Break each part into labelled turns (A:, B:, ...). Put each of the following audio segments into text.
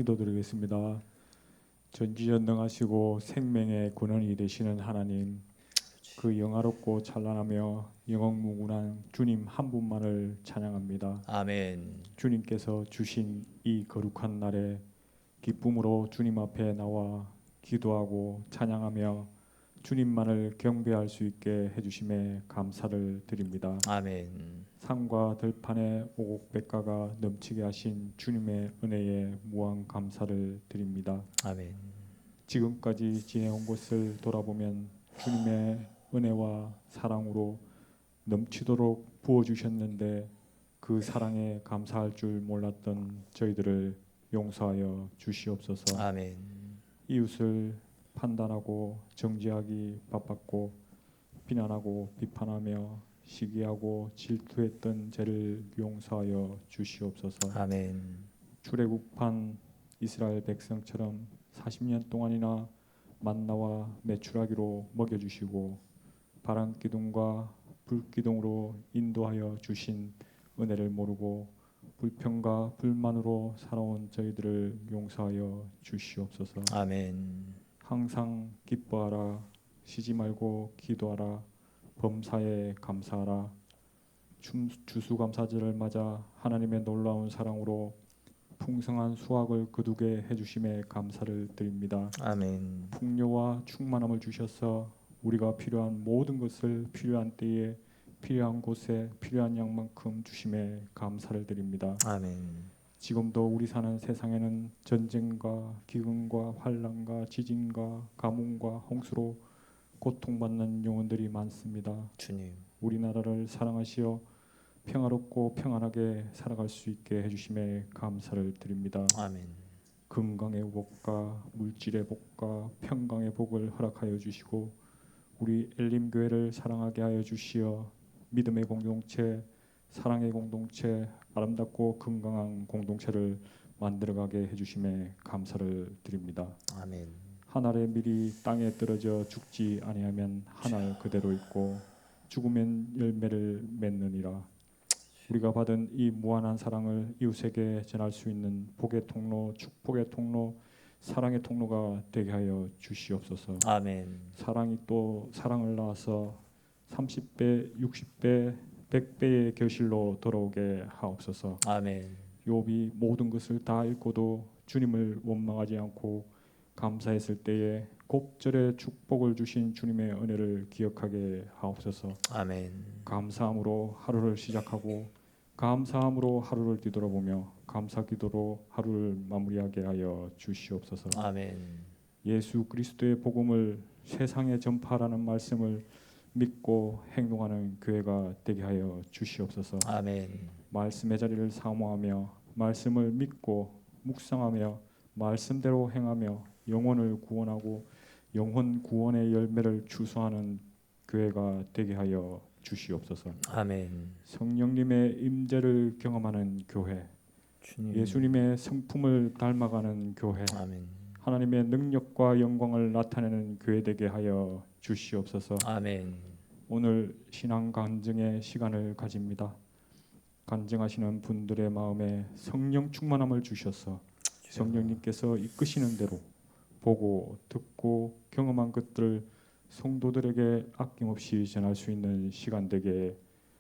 A: 기도드리겠습니다. 전지전능하시고 생명의 근원이 되시는 하나님, 그 영화롭고 찬란하며 영원무궁한 주님 한 분만을 찬양합니다.
B: 아멘.
A: 주님께서 주신 이 거룩한 날에 기쁨으로 주님 앞에 나와 기도하고 찬양하며 주님만을 경배할 수 있게 해주심에 감사를 드립니다.
B: 아멘.
A: 산과 들판에 오곡백과가 넘치게 하신 주님의 은혜에 무한 감사를 드립니다.
B: 아멘.
A: 지금까지 지내온 것을 돌아보면 주님의 은혜와 사랑으로 넘치도록 부어주셨는데 그 사랑에 감사할 줄 몰랐던 저희들을 용서하여 주시옵소서.
B: 아멘.
A: 이웃을 판단하고 정죄하기 바빴고 비난하고 비판하며 시기하고 질투했던 죄를 용서하여 주시옵소서.
B: 아멘.
A: 출애굽한 이스라엘 백성처럼 40년 동안이나 만나와 메추라기로 먹여주시고 바람 기둥과 불 기둥으로 인도하여 주신 은혜를 모르고 불평과 불만으로 살아온 저희들을 용서하여 주시옵소서.
B: 아멘.
A: 항상 기뻐하라, 쉬지 말고 기도하라, 범사에 감사하라. 주수감사절을 맞아 하나님의 놀라운 사랑으로 풍성한 수확을 거두게 해주심에 감사를 드립니다.
B: 아멘.
A: 풍요와 충만함을 주셔서 우리가 필요한 모든 것을 필요한 때에 필요한 곳에 필요한 양만큼 주심에 감사를 드립니다.
B: 아멘.
A: 지금도 우리 사는 세상에는 전쟁과 기근과 환난과 지진과 가뭄과 홍수로 고통받는 영혼들이 많습니다.
B: 주님.
A: 우리나라를 사랑하시어 평화롭고 평안하게 살아갈 수 있게 해주심에 감사를 드립니다.
B: 아멘.
A: 건강의 복과 물질의 복과 평강의 복을 허락하여 주시고 우리 엘림교회를 사랑하게 하여 주시어 믿음의 공동체, 사랑의 공동체, 아름답고 건강한 공동체를 만들어가게 해주심에 감사를 드립니다.
B: 아멘.
A: 한 알의 밀이 땅에 떨어져 죽지 아니하면 한 알 그대로 있고 죽으면 열매를 맺느니라. 우리가 받은 이 무한한 사랑을 이웃에게 전할 수 있는 복의 통로, 축복의 통로, 사랑의 통로가 되게 하여 주시옵소서.
B: 아멘.
A: 사랑이 또 사랑을 낳아서 30배, 60배, 100배의 결실로 돌아오게 하옵소서.
B: 아멘.
A: 욥이 모든 것을 다 잃고도 주님을 원망하지 않고 감사했을 때에 곱절의 축복을 주신 주님의 은혜를 기억하게 하옵소서.
B: 아멘.
A: 감사함으로 하루를 시작하고 감사함으로 하루를 뒤돌아보며 감사 기도로 하루를 마무리하게 하여 주시옵소서.
B: 아멘.
A: 예수 그리스도의 복음을 세상에 전파하라는 말씀을 믿고 행동하는 교회가 되게 하여 주시옵소서.
B: 아멘.
A: 말씀의 자리를 사모하며 말씀을 믿고 묵상하며 말씀대로 행하며 영혼을 구원하고 영혼 구원의 열매를 추수하는 교회가 되게 하여 주시옵소서.
B: 아멘.
A: 성령님의 임재를 경험하는 교회,
B: 주님.
A: 예수님의 성품을 닮아가는 교회,
B: 아멘.
A: 하나님의 능력과 영광을 나타내는 교회 되게 하여 주시옵소서.
B: 아멘.
A: 오늘 신앙 간증의 시간을 가집니다. 간증하시는 분들의 마음에 성령 충만함을 주셔서 성령님께서 이끄시는 대로 보고 듣고 경험한 것들을 성도들에게 아낌없이 전할 수 있는 시간 되게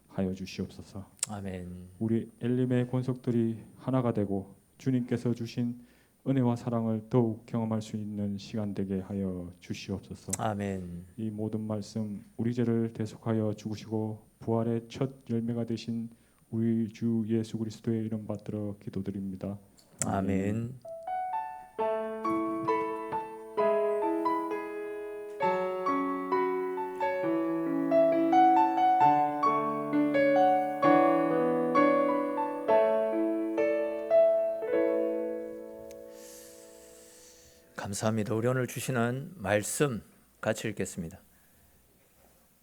A: 하여 주시옵소서.
B: 아멘.
A: 우리 엘림의 권속들이 하나가 되고 주님께서 주신 은혜와 사랑을 더욱 경험할 수 있는 시간 되게 하여 주시옵소서.
B: 아멘.
A: 이 모든 말씀 우리 죄를 대속하여 죽으시고 부활의 첫 열매가 되신 우리 주 예수 그리스도의 이름 받들어 기도드립니다.
B: 아멘. 감사합니다. 우리 오늘 주시는 말씀 같이 읽겠습니다.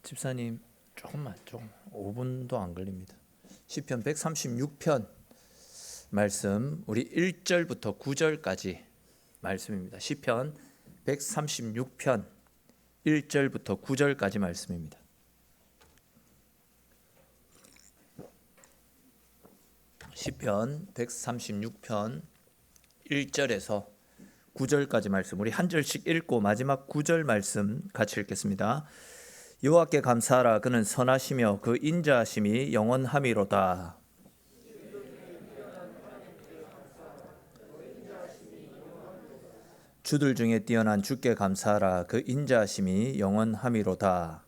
B: 집사님 조금 5분도 안 걸립니다. 시편 136편 말씀 우리 1절부터 9절까지 말씀입니다. 시편 136편 1절부터 9절까지 말씀입니다. 시편 136편 1절에서 9절까지 말씀, 우리 한 절씩 읽고 마지막 9절 말씀 같이 읽겠습니다. 여호와께 감사하라. 그는 선하시며 그 인자하심이 영원함이로다. 주들 중에 뛰어난 주께 감사하라. 그 인자하심이 영원함이로다.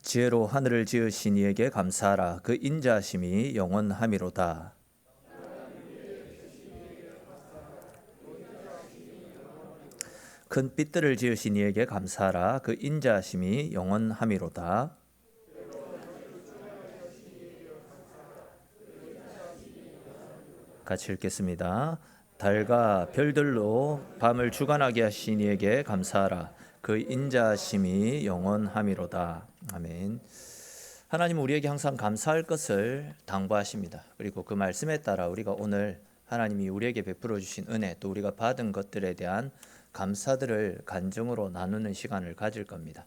B: 지혜로 하늘을 지으신 이에게 감사하라. 그 인자하심이 영원함이로다. 큰 빛들을 지으신 이에게 감사하라. 그 인자하심이 영원함이로다. 같이 읽겠습니다. 달과 별들로 밤을 주관하게 하신 이에게 감사하라. 그 인자하심이 영원함이로다. 아멘. 하나님은 우리에게 항상 감사할 것을 당부하십니다. 그리고 그 말씀에 따라 우리가 오늘 하나님이 우리에게 베풀어 주신 은혜, 또 우리가 받은 것들에 대한 감사들을 간증으로 나누는 시간을 가질 겁니다.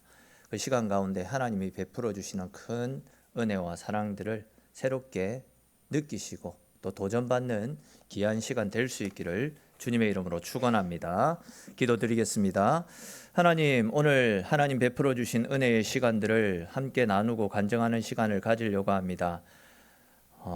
B: 그 시간 가운데 하나님이 베풀어 주시는 큰 은혜와 사랑들을 새롭게 느끼시고 또 도전받는 귀한 시간 될 수 있기를 주님의 이름으로 축원합니다. 기도드리겠습니다. 하나님, 오늘 하나님 베풀어 주신 은혜의 시간들을 함께 나누고 간증하는 시간을 가지려고 합니다.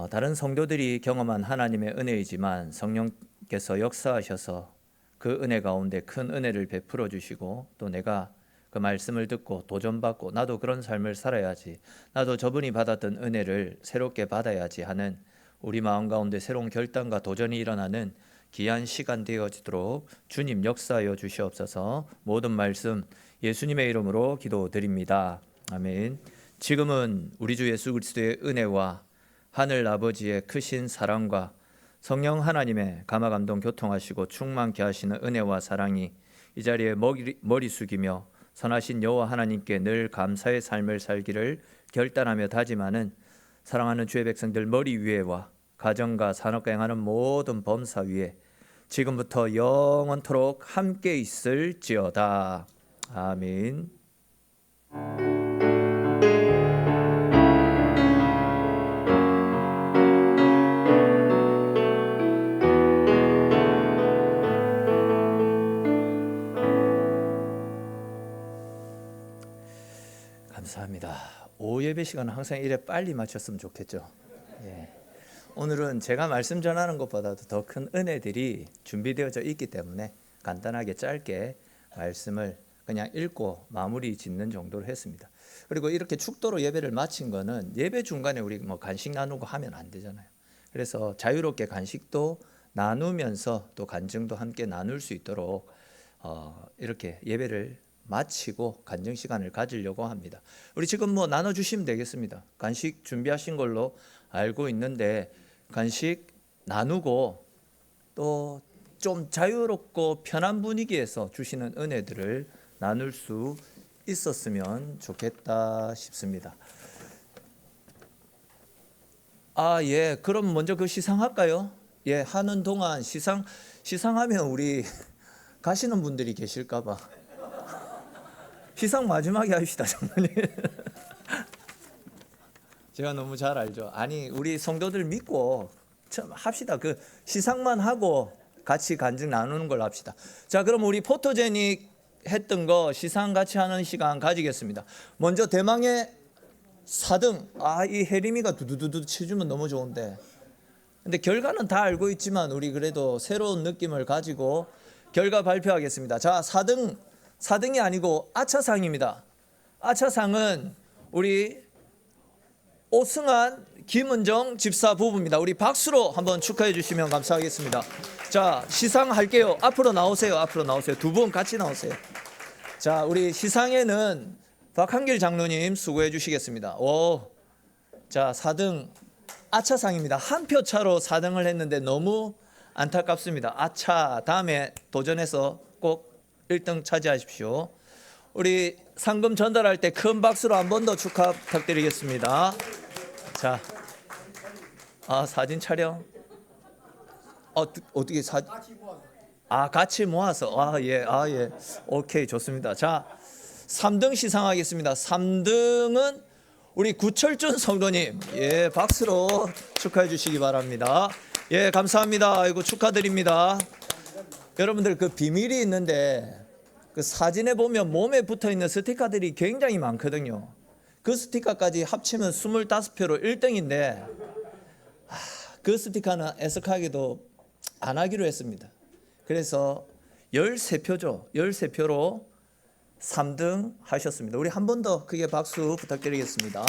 B: 다른 성도들이 경험한 하나님의 은혜이지만 성령께서 역사하셔서 그 은혜 가운데 큰 은혜를 베풀어 주시고 또 내가 그 말씀을 듣고 도전받고 나도 그런 삶을 살아야지, 나도 저분이 받았던 은혜를 새롭게 받아야지 하는 우리 마음 가운데 새로운 결단과 도전이 일어나는 귀한 시간 되어지도록 주님 역사하여 주시옵소서. 모든 말씀 예수님의 이름으로 기도드립니다. 아멘. 지금은 우리 주 예수 그리스도의 은혜와 하늘 아버지의 크신 사랑과 성령 하나님의 감화감동 교통하시고 충만케 하시는 은혜와 사랑이 이 자리에 머리 숙이며 선하신 여호와 하나님께 늘 감사의 삶을 살기를 결단하며 다짐하는 사랑하는 주의 백성들 머리 위에와 가정과 산업과 행하는 모든 범사 위에 지금부터 영원토록 함께 있을지어다. 아멘. 감사합니다. 오후 예배 시간은 항상 이래 빨리 마쳤으면 좋겠죠. 예. 오늘은 제가 말씀 전하는 것보다도 더 큰 은혜들이 준비되어져 있기 때문에 간단하게 짧게 말씀을 그냥 읽고 마무리 짓는 정도로 했습니다. 그리고 이렇게 축도로 예배를 마친 거는 예배 중간에 우리 뭐 간식 나누고 하면 안 되잖아요. 그래서 자유롭게 간식도 나누면서 또 간증도 함께 나눌 수 있도록 이렇게 예배를 마치고 간증 시간을 가지려고 합니다. 우리 지금 뭐 나눠주시면 되겠습니다. 간식 준비하신 걸로 알고 있는데 간식 나누고 또 좀 자유롭고 편한 분위기에서 주시는 은혜들을 나눌 수 있었으면 좋겠다 싶습니다. 예, 그럼 먼저 그 시상할까요? 예, 하는 동안 시상하면 우리 가시는 분들이 계실까봐 시상 마지막에 합시다, 장로님. 제가 너무 잘 알죠. 아니, 우리 성도들 믿고 참 합시다. 그 시상만 하고 같이 간증 나누는 걸 합시다. 자, 그럼 우리 포토제닉 했던 거 시상 같이 하는 시간 가지겠습니다. 먼저 대망의 4등. 이 혜림이가 두두두두 쳐주면 너무 좋은데. 근데 결과는 다 알고 있지만 우리 그래도 새로운 느낌을 가지고 결과 발표하겠습니다. 자, 4등이 아니고 아차상입니다. 아차상은 우리 오승환, 김은정 집사 부부입니다. 우리 박수로 한번 축하해 주시면 감사하겠습니다. 자, 시상할게요. 앞으로 나오세요. 앞으로 나오세요. 두 분 같이 나오세요. 자, 우리 시상에는 박한길 장로님 수고해 주시겠습니다. 자, 4등 아차상입니다. 한 표 차로 4등을 했는데 너무 안타깝습니다. 아차, 다음에 도전해서 꼭 1등 차지하십시오. 우리 상금 전달할 때 큰 박수로 한 번 더 축하 부탁드리겠습니다. 자, 사진 촬영. 어떻게 같이 모아서. 예. 오케이, 좋습니다. 자, 3등 시상하겠습니다. 3등은 우리 구철준 성도님, 예, 박수로 축하해 주시기 바랍니다. 예, 감사합니다. 아이고 축하드립니다. 여러분들 그 비밀이 있는데 그 사진에 보면 몸에 붙어 있는 스티커들이 굉장히 많거든요. 그 스티커까지 합치면 25표로 1등인데 그 스티커는 애석하게도 안 하기로 했습니다. 그래서 13표죠. 13표로 3등 하셨습니다. 우리 한 번 더 크게 박수 부탁드리겠습니다.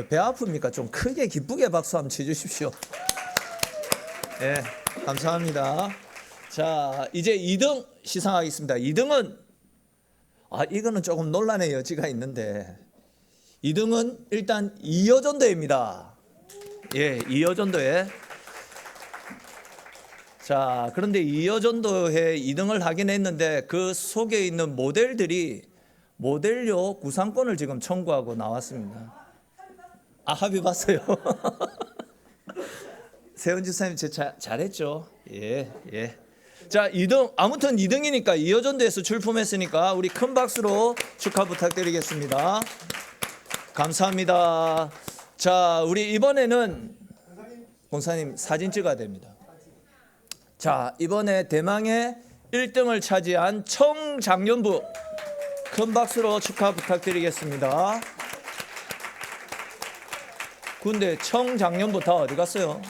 B: 배 아픕니까? 좀 크게 기쁘게 박수 한번 쳐주십시오. 네, 감사합니다. 자, 이제 2등 시상하겠습니다. 2등은 이거는 조금 논란의 여지가 있는데 2등은 일단 이여전도회입니다. 예, 이여전도회. 자, 그런데 이여전도회 2등을 하긴 했는데 그 속에 있는 모델들이 모델료 구상권을 지금 청구하고 나왔습니다. 합의 봤어요. 세훈 집사님 잘했죠. 예. 자, 2등 아무튼 2등이니까 이여전도에서 출품했으니까 우리 큰 박수로 축하 부탁드리겠습니다. 감사합니다. 자, 우리 이번에는 권사님 사진 찍어야 됩니다. 자, 이번에 대망의 1등을 차지한 청장년부 큰 박수로 축하 부탁드리겠습니다. 근데 청장년부 다 어디 갔어요?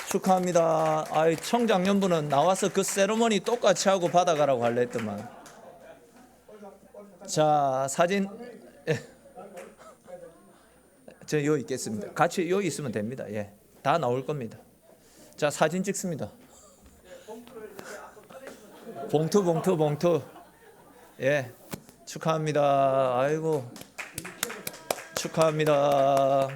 B: 축하합니다. 청장년부는 나와서 그 세레머니 똑같이 하고 받아가라고 할래 했더만. 자, 사진 저 여기 있겠습니다. 같이 여기 있으면 됩니다. 예, 다 나올 겁니다. 자, 사진 찍습니다. 봉투. 예, 축하합니다. 아이고, 축하합니다.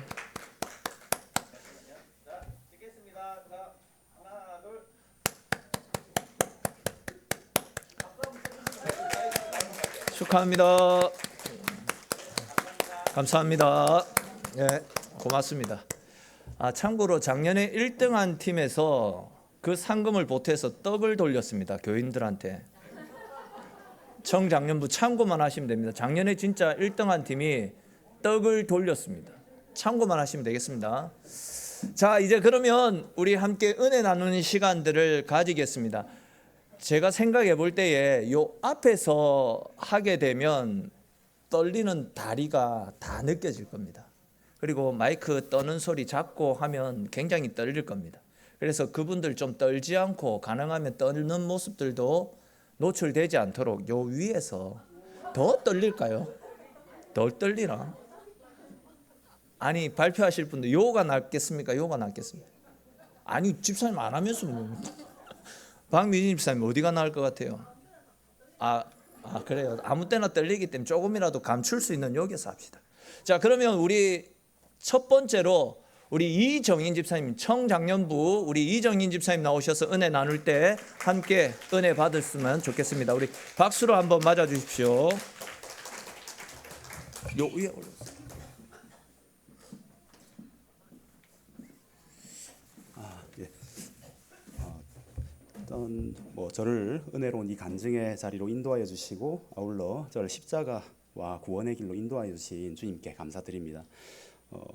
B: 축하합니다. 감사합니다. 예, 고맙습니다. 참고로 작년에 1등한 팀에서 그 상금을 보태서 떡을 돌렸습니다. 교인들한테. 청장년부 참고만 하시면 됩니다. 작년에 진짜 1등한 팀이 떡을 돌렸습니다. 참고만 하시면 되겠습니다. 자, 이제 그러면 우리 함께 은혜 나누는 시간들을 가지겠습니다. 제가 생각해 볼 때에 요 앞에서 하게 되면 떨리는 다리가 다 느껴질 겁니다. 그리고 마이크 떠는 소리 잡고 하면 굉장히 떨릴 겁니다. 그래서 그분들 좀 떨지 않고 가능하면 떨는 모습들도 노출되지 않도록 요 위에서 더 떨릴까요? 덜 떨리나? 아니, 발표하실 분들 요가 낫겠습니까? 요가 낫겠습니까? 아니, 집사님 안 하면서 박미진 집사님 어디가 나을 것 같아요? 그래요. 아무 때나 떨리기 때문에 조금이라도 감출 수 있는 여기서 합시다. 자, 그러면 우리 첫 번째로 우리 이정인 집사님, 청장년부 우리 이정인 집사님 나오셔서 은혜 나눌 때 함께 은혜 받았으면 좋겠습니다. 우리 박수로 한번 맞아 주십시오. 요 위에 올려주세요.
C: 일단 저를 은혜로운 이 간증의 자리로 인도하여 주시고 아울러 저를 십자가와 구원의 길로 인도하여 주신 주님께 감사드립니다.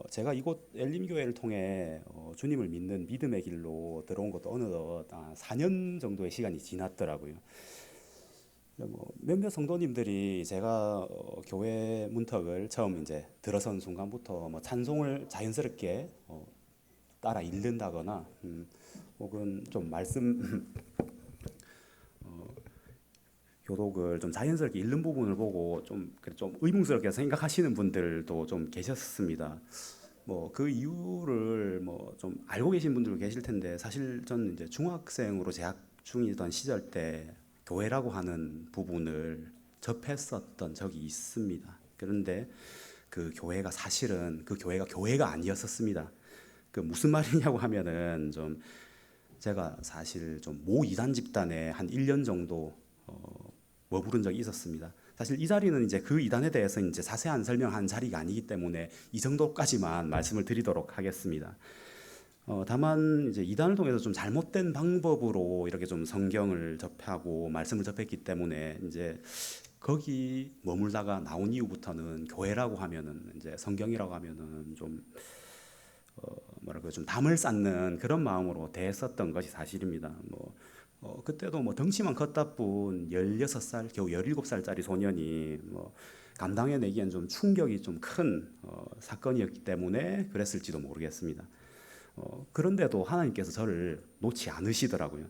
C: 제가 이곳 엘림교회를 통해 주님을 믿는 믿음의 길로 들어온 것도 어느덧 4년 정도의 시간이 지났더라고요. 몇몇 성도님들이 제가 교회 문턱을 처음 이제 들어선 순간부터 찬송을 자연스럽게 따라 읽는다거나 혹은 좀 말씀 교독을 좀 자연스럽게 읽는 부분을 보고 좀 의문스럽게 생각하시는 분들도 좀 계셨습니다. 그 이유를 좀 알고 계신 분들도 계실 텐데 사실 저는 이제 중학생으로 재학 중이던 시절 때 교회라고 하는 부분을 접했었던 적이 있습니다. 그런데 그 교회가 사실은 그 교회가 아니었었습니다. 그 무슨 말이냐고 하면은 좀 제가 사실 좀 모 이단 집단에 한 1년 정도 머무른 적이 있었습니다. 사실 이 자리는 이제 그 이단에 대해서 이제 자세한 설명한 자리가 아니기 때문에 이 정도까지만 말씀을 드리도록 하겠습니다. 다만 이제 이단을 통해서 좀 잘못된 방법으로 이렇게 좀 성경을 접하고 말씀을 접했기 때문에 이제 거기 머물다가 나온 이후부터는 교회라고 하면은 이제 성경이라고 하면은 좀 뭐랄까 좀 담을 쌓는 그런 마음으로 대했었던 것이 사실입니다. 그때도 뭐 덩치만 컸다 뿐 16살 겨우 17살짜리 소년이 뭐 감당해내기엔 좀 충격이 좀 큰 사건이었기 때문에 그랬을지도 모르겠습니다. 그런데도 하나님께서 저를 놓지 않으시더라고요.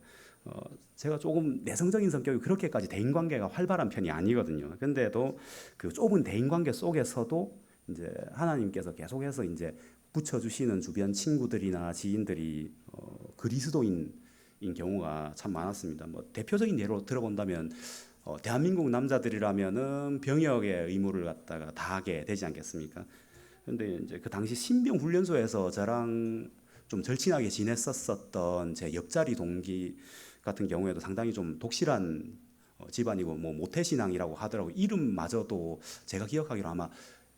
C: 제가 조금 내성적인 성격이 그렇게까지 대인관계가 활발한 편이 아니거든요. 근데도 그 좁은 대인관계 속에서도 이제 하나님께서 계속해서 이제 붙여주시는 주변 친구들이나 지인들이 그리스도인인 경우가 참 많았습니다. 뭐 대표적인 예로 들어본다면 대한민국 남자들이라면은 병역의 의무를 갖다가 다하게 되지 않겠습니까? 근데 이제 그 당시 신병 훈련소에서 저랑 좀 절친하게 지냈었던 제 옆자리 동기 같은 경우에도 상당히 좀 독실한 집안이고 뭐 모태신앙이라고 하더라고요. 이름마저도 제가 기억하기로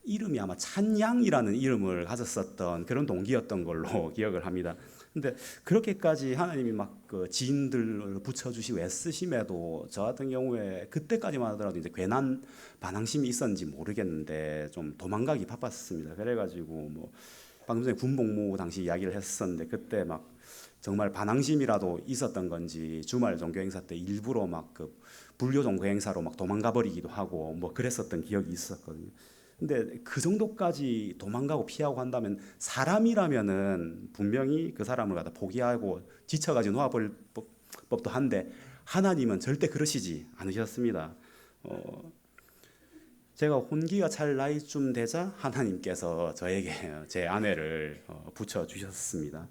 C: 이름이 아마 찬양이라는 이름을 가졌었던 그런 동기였던 걸로 기억을 합니다. 근데 그렇게까지 하나님이 막 그 지인들을 붙여주시고 애쓰심에도 저 같은 경우에 그때까지만 하더라도 이제 괜한 반항심이 있었는지 모르겠는데 좀 도망가기 바빴습니다. 그래가지고 뭐 방금 전에 군복무 당시 이야기를 했었는데 그때 막 정말 반항심이라도 있었던 건지 주말 종교 행사 때 일부러 막 그 불교 종교 행사로 막 도망가 버리기도 하고 뭐 그랬었던 기억이 있었거든요. 근데 그 정도까지 도망가고 피하고 한다면 사람이라면은 분명히 그 사람을 갖다 포기하고 지쳐가지고 놓아버릴 법도 한데 하나님은 절대 그러시지 않으셨습니다. 제가 혼기가 찰 나이쯤 되자 하나님께서 저에게 제 아내를 붙여주셨습니다.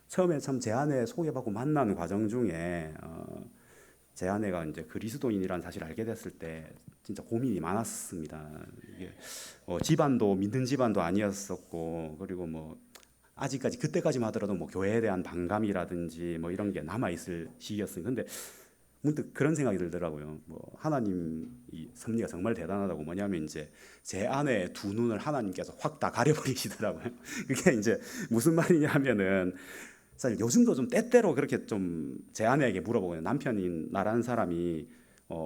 C: 처음에 참 제 아내 소개받고 만나는 과정 중에 제 아내가 이제 그리스도인이라는 사실을 알게 됐을 때 진짜 고민이 많았습니다. 이게 집안도 믿는 집안도 아니었었고 그리고 뭐 아직까지 그때까지만 하더라도 뭐 교회에 대한 반감이라든지 뭐 이런 게 남아 있을 시기였어요. 근데 문득 그런 생각이 들더라고요. 뭐 하나님 이 섭리가 정말 대단하다고 뭐냐면 이제 제 아내의 두 눈을 하나님께서 확 다 가려버리시더라고요. 그게 이제 무슨 말이냐면은 사실 요즘도 좀 때때로 그렇게 좀 제 아내에게 물어보거든요. 남편인 나라는 사람이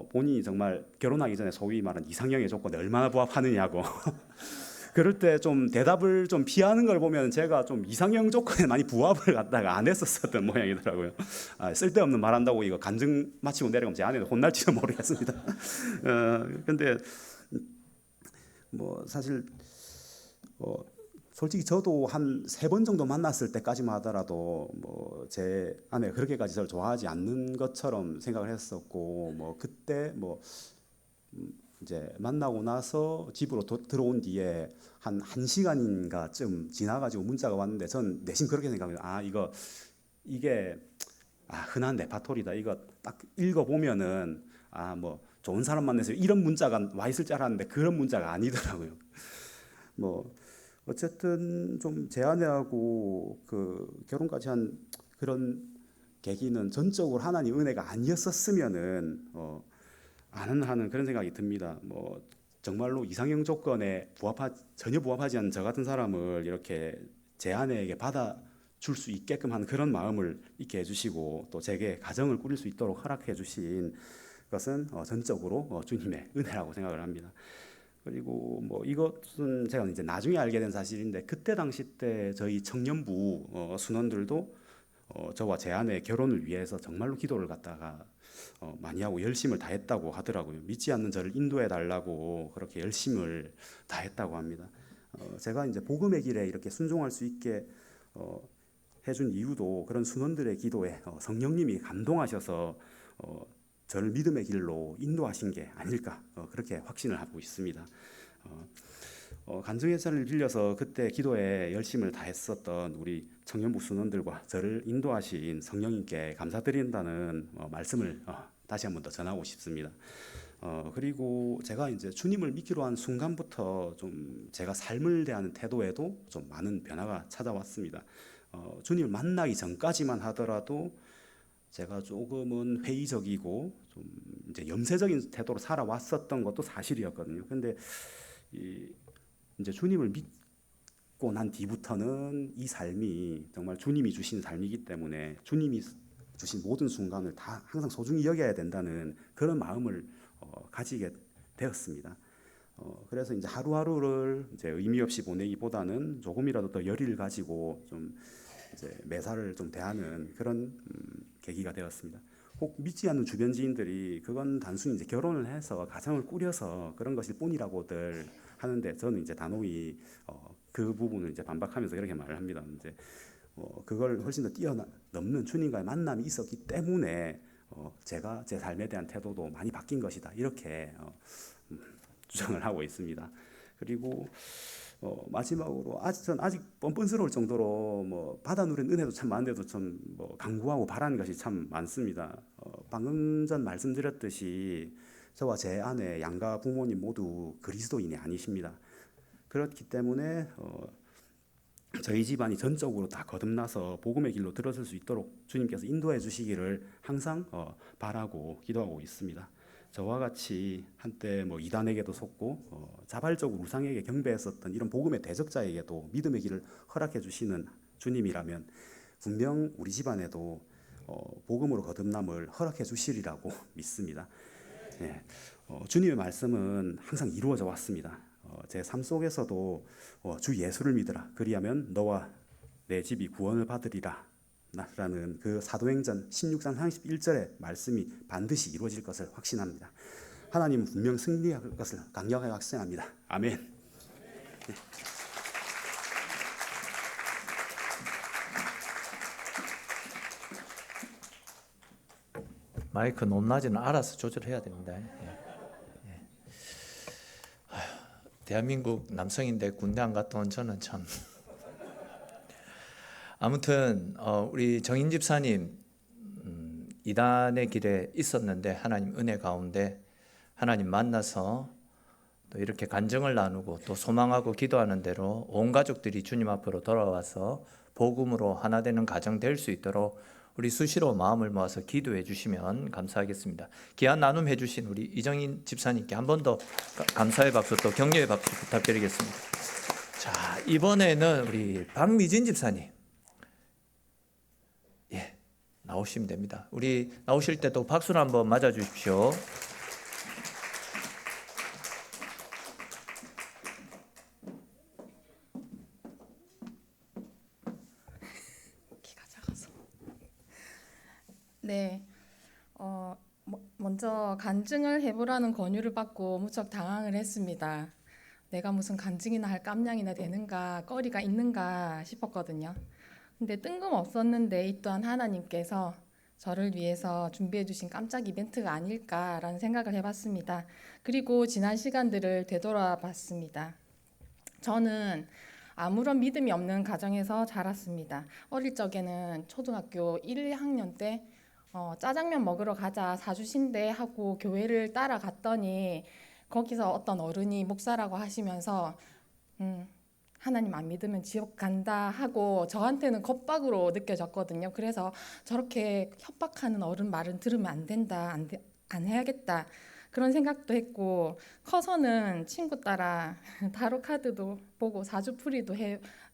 C: 본인이 정말 결혼하기 전에 소위 말하는 이상형의 조건에 얼마나 부합하느냐고 그럴 때 좀 대답을 좀 피하는 걸 보면 제가 좀 이상형 조건에 많이 부합을 갖다가 안 했었던 모양이더라고요. 쓸데없는 말한다고 이거 간증 마치고 내려가면 제 아내도 혼날지도 모르겠습니다. 근데 뭐 사실 솔직히 저도 한 3번 정도 만났을 때까지만 하더라도 뭐 제 아내가 그렇게까지 저를 좋아하지 않는 것처럼 생각을 했었고 뭐 그때 뭐 이제 만나고 나서 집으로 들어온 뒤에 한 1시간인가쯤 지나가지고 문자가 왔는데 전 내심 그렇게 생각합니다. 이게 흔한 레파토리다. 이거 딱 읽어보면은 뭐 좋은 사람 만나서 이런 문자가 와 있을 줄 알았는데 그런 문자가 아니더라고요. 뭐 어쨌든 좀 제 아내하고 그 결혼까지 한 그런 계기는 전적으로 하나님 은혜가 아니었었으면은 안 하는 그런 생각이 듭니다. 뭐 정말로 이상형 조건에 전혀 부합하지 않는 저 같은 사람을 이렇게 제 아내에게 받아줄 수 있게끔 하는 그런 마음을 있게 해주시고 또 제게 가정을 꾸릴 수 있도록 허락해 주신 것은 전적으로 주님의 은혜라고 생각을 합니다. 그리고 뭐 이것은 제가 이제 나중에 알게 된 사실인데 그때 당시 때 저희 청년부 순원들도 저와 제 아내의 결혼을 위해서 정말로 기도를 갖다가 많이 하고 열심을 다했다고 하더라고요. 믿지 않는 저를 인도해 달라고 그렇게 열심을 다했다고 합니다. 제가 이제 복음의 길에 이렇게 순종할 수 있게 해준 이유도 그런 순원들의 기도에 성령님이 감동하셔서 저를 믿음의 길로 인도하신 게 아닐까 그렇게 확신을 하고 있습니다. 간증의 자를 빌려서 그때 기도에 열심을 다했었던 우리 청년부 순원들과 저를 인도하신 성령님께 감사드린다는 말씀을 다시 한번 더 전하고 싶습니다. 그리고 제가 이제 주님을 믿기로 한 순간부터 좀 제가 삶을 대하는 태도에도 좀 많은 변화가 찾아왔습니다. 주님을 만나기 전까지만 하더라도 제가 조금은 회의적이고 좀 이제 염세적인 태도로 살아왔었던 것도 사실이었거든요. 근데 이제 주님을 믿고 난 뒤부터는 이 삶이 정말 주님이 주신 삶이기 때문에 주님이 주신 모든 순간을 다 항상 소중히 여겨야 된다는 그런 마음을 가지게 되었습니다. 그래서 이제 하루하루를 이제 의미 없이 보내기보다는 조금이라도 더 열의를 가지고 좀 이제 매사를 좀 대하는 그런 계기가 되었습니다. 혹 믿지 않는 주변 지인들이 그건 단순히 이제 결혼을 해서 가정을 꾸려서 그런 것일 뿐이라고들 하는데, 저는 이제 단호히 그 부분을 이제 반박하면서 이렇게 말을 합니다. 이제 그걸 훨씬 더 뛰어넘는 주님과의 만남이 있었기 때문에 제가 제 삶에 대한 태도도 많이 바뀐 것이다, 이렇게 주장을 하고 있습니다. 그리고 마지막으로 전 아직 뻔뻔스러울 정도로 뭐 받아 누린 은혜도 참 많은데도 좀 뭐 간구하고 바라는 것이 참 많습니다. 방금 전 말씀드렸듯이 저와 제 아내 양가 부모님 모두 그리스도인이 아니십니다. 그렇기 때문에 저희 집안이 전적으로 다 거듭나서 복음의 길로 들어설 수 있도록 주님께서 인도해 주시기를 항상 바라고 기도하고 있습니다. 저와 같이 한때 뭐 이단에게도 속고 자발적으로 우상에게 경배했었던 이런 복음의 대적자에게도 믿음의 길을 허락해 주시는 주님이라면 분명 우리 집안에도 복음으로 거듭남을 허락해 주시리라고 믿습니다. 네. 주님의 말씀은 항상 이루어져 왔습니다. 제 삶 속에서도 주 예수를 믿으라, 그리하면 너와 내 집이 구원을 받으리라 라는 그 사도행전 16장 31절의 말씀이 반드시 이루어질 것을 확신합니다. 하나님은 분명 승리할 것을 강력하게 확신합니다. 아멘. 네.
B: 마이크 높낮이는 알아서 조절해야 됩니다. 대한민국 남성인데 군대 안 갔다 온 저는 참. 아무튼 우리 정인 집사님 이단의 길에 있었는데 하나님 은혜 가운데 하나님 만나서 또 이렇게 간증을 나누고 또 소망하고 기도하는 대로 온 가족들이 주님 앞으로 돌아와서 복음으로 하나 되는 가정 될 수 있도록 우리 수시로 마음을 모아서 기도해 주시면 감사하겠습니다. 귀한 나눔 해주신 우리 이정인 집사님께 한 번 더 감사의 박수 또 격려의 박수 부탁드리겠습니다. 자, 이번에는 우리 박미진 집사님 나오시면 됩니다. 우리 나오실 때도 박수를 한번 맞아 주십시오.
D: 키가 작아서. 네, 먼저 간증을 해보라는 권유를 받고 무척 당황을 했습니다. 내가 무슨 간증이나 할 깜냥이나 되는가, 거리가 있는가 싶었거든요. 근데 뜬금없었는데 이 또한 하나님께서 저를 위해서 준비해 주신 깜짝 이벤트가 아닐까라는 생각을 해봤습니다. 그리고 지난 시간들을 되돌아 봤습니다. 저는 아무런 믿음이 없는 가정에서 자랐습니다. 어릴 적에는 초등학교 1, 2학년 때 짜장면 먹으러 가자 사주신대 하고 교회를 따라갔더니 거기서 어떤 어른이 목사라고 하시면서 하나님 안 믿으면 지옥 간다 하고 저한테는 겁박으로 느껴졌거든요. 그래서 저렇게 협박하는 어른 말은 들으면 안 된다, 안 해야겠다 그런 생각도 했고, 커서는 친구 따라 타로 카드도 보고 사주풀이도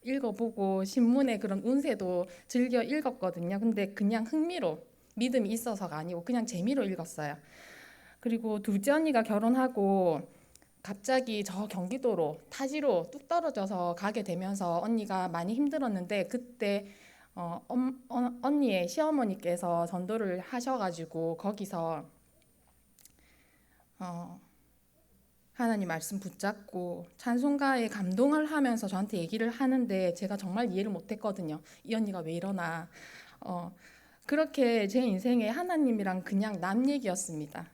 D: 읽어보고 신문에 그런 운세도 즐겨 읽었거든요. 근데 그냥 흥미로, 믿음이 있어서가 아니고 그냥 재미로 읽었어요. 그리고 둘째 언니가 결혼하고 갑자기 저 경기도로 타지로 뚝 떨어져서 가게 되면서 언니가 많이 힘들었는데, 그때 언니의 시어머니께서 전도를 하셔가지고 거기서 하나님 말씀 붙잡고 찬송가에 감동을 하면서 저한테 얘기를 하는데 제가 정말 이해를 못했거든요. 이 언니가 왜 이러나. 그렇게 제 인생에 하나님이랑 그냥 남 얘기였습니다.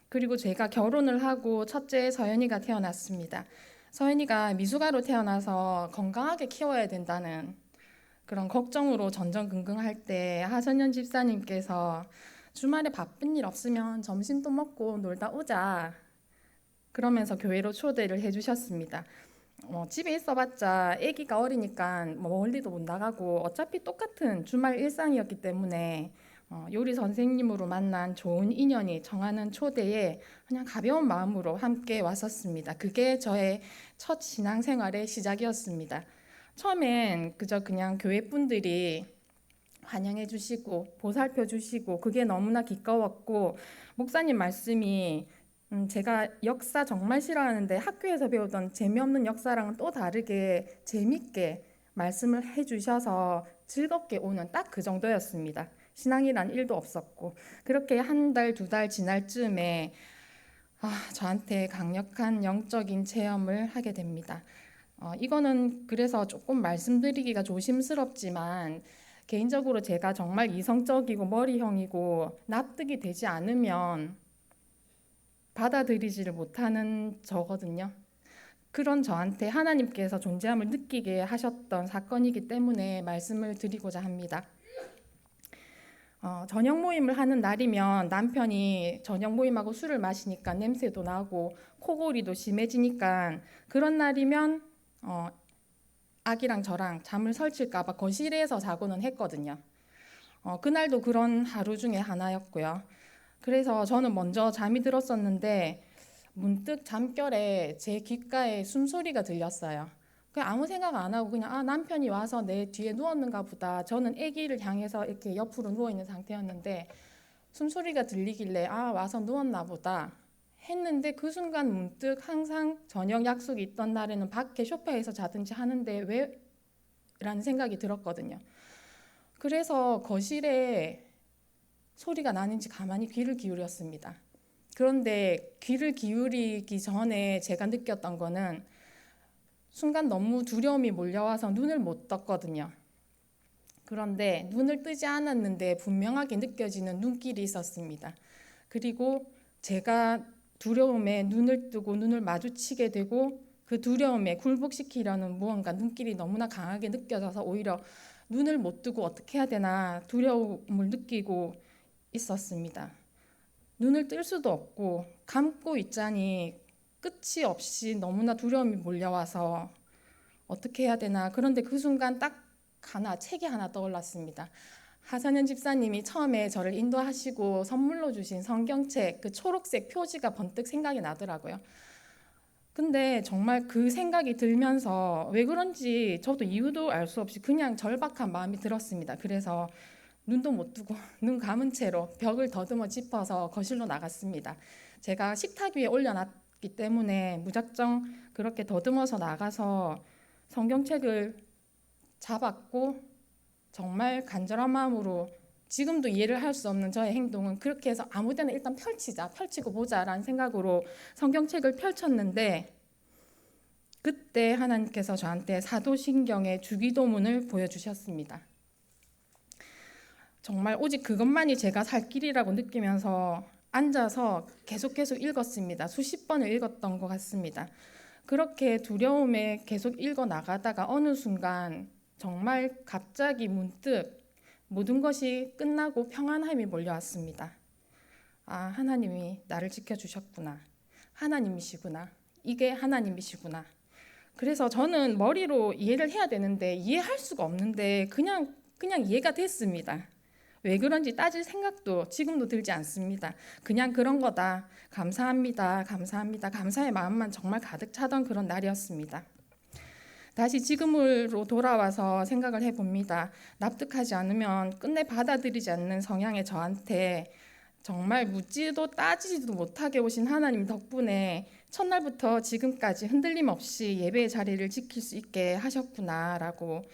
D: 그리고 제가 결혼을 하고 첫째 서연이가 태어났습니다. 서연이가 미숙아로 태어나서 건강하게 키워야 된다는 그런 걱정으로 전전긍긍할 때 하선연 집사님께서 주말에 바쁜 일 없으면 점심도 먹고 놀다 오자 그러면서 교회로 초대를 해주셨습니다. 집에 있어봤자 아기가 어리니까 멀리도 못 나가고 어차피 똑같은 주말 일상이었기 때문에 요리 선생님으로 만난 좋은 인연이 정하는 초대에 그냥 가벼운 마음으로 함께 왔었습니다. 그게 저의 첫 신앙생활의 시작이었습니다. 처음엔 그냥 교회 분들이 환영해 주시고 보살펴 주시고 그게 너무나 기꺼웠고, 목사님 말씀이 제가 역사 정말 싫어하는데 학교에서 배우던 재미없는 역사랑은 또 다르게 재밌게 말씀을 해주셔서 즐겁게 오는 딱 그 정도였습니다. 신앙이란 일도 없었고, 그렇게 한 달, 두 달 지날 즈음에 저한테 강력한 영적인 체험을 하게 됩니다. 이거는 그래서 조금 말씀드리기가 조심스럽지만, 개인적으로 제가 정말 이성적이고 머리형이고 납득이 되지 않으면 받아들이지를 못하는 저거든요. 그런 저한테 하나님께서 존재함을 느끼게 하셨던 사건이기 때문에 말씀을 드리고자 합니다. 저녁 모임을 하는 날이면 남편이 저녁 모임하고 술을 마시니까 냄새도 나고 코골이도 심해지니까, 그런 날이면 아기랑 저랑 잠을 설칠까 봐 거실에서 자고는 했거든요. 그날도 그런 하루 중에 하나였고요. 그래서 저는 먼저 잠이 들었었는데 문득 잠결에 제 귓가에 숨소리가 들렸어요. 그냥 아무 생각 안 하고 그냥 남편이 와서 내 뒤에 누웠는가 보다. 저는 아기를 향해서 이렇게 옆으로 누워 있는 상태였는데 숨소리가 들리길래 와서 누웠나 보다 했는데, 그 순간 문득 항상 저녁 약속이 있던 날에는 밖에 소파에서 자든지 하는데 왜? 라는 생각이 들었거든요. 그래서 거실에 소리가 나는지 가만히 귀를 기울였습니다. 그런데 귀를 기울이기 전에 제가 느꼈던 거는, 순간 너무 두려움이 몰려와서 눈을 못 떴거든요. 그런데 눈을 뜨지 않았는데 분명하게 느껴지는 눈길이 있었습니다. 그리고 제가 두려움에 눈을 뜨고 눈을 마주치게 되고, 그 두려움에 굴복시키려는 무언가 눈길이 너무나 강하게 느껴져서 오히려 눈을 못 뜨고 어떻게 해야 되나 두려움을 느끼고 있었습니다. 눈을 뜰 수도 없고 감고 있자니 끝이 없이 너무나 두려움이 몰려와서 어떻게 해야 되나. 그런데 그 순간 딱 책이 하나 떠올랐습니다. 하선현 집사님이 처음에 저를 인도하시고 선물로 주신 성경책, 그 초록색 표지가 번뜩 생각이 나더라고요. 근데 정말 그 생각이 들면서 왜 그런지 저도 이유도 알 수 없이 그냥 절박한 마음이 들었습니다. 그래서 눈도 못 뜨고 눈 감은 채로 벽을 더듬어 짚어서 거실로 나갔습니다. 제가 식탁 위에 올려놨기 때문에 무작정 그렇게 더듬어서 나가서 성경책을 잡았고, 정말 간절한 마음으로 지금도 이해를 할 수 없는 저의 행동은 그렇게 해서 아무데나 일단 펼치고 보자라는 생각으로 성경책을 펼쳤는데, 그때 하나님께서 저한테 사도신경의 주기도문을 보여주셨습니다. 정말 오직 그것만이 제가 살 길이라고 느끼면서 앉아서 계속 읽었습니다. 수십 번을 읽었던 것 같습니다. 그렇게 두려움에 계속 읽어 나가다가 어느 순간 정말 갑자기 문득 모든 것이 끝나고 평안함이 몰려왔습니다. 하나님이 나를 지켜주셨구나. 하나님이시구나. 이게 하나님이시구나. 그래서 저는 머리로 이해를 해야 되는데 이해할 수가 없는데 그냥 이해가 됐습니다. 왜 그런지 따질 생각도 지금도 들지 않습니다. 그냥 그런 거다. 감사합니다. 감사의 마음만 정말 가득 차던 그런 날이었습니다. 다시 지금으로 돌아와서 생각을 해봅니다. 납득하지 않으면 끝내 받아들이지 않는 성향의 저한테 정말 묻지도 따지지도 못하게 오신 하나님 덕분에 첫날부터 지금까지 흔들림 없이 예배의 자리를 지킬 수 있게 하셨구나라고,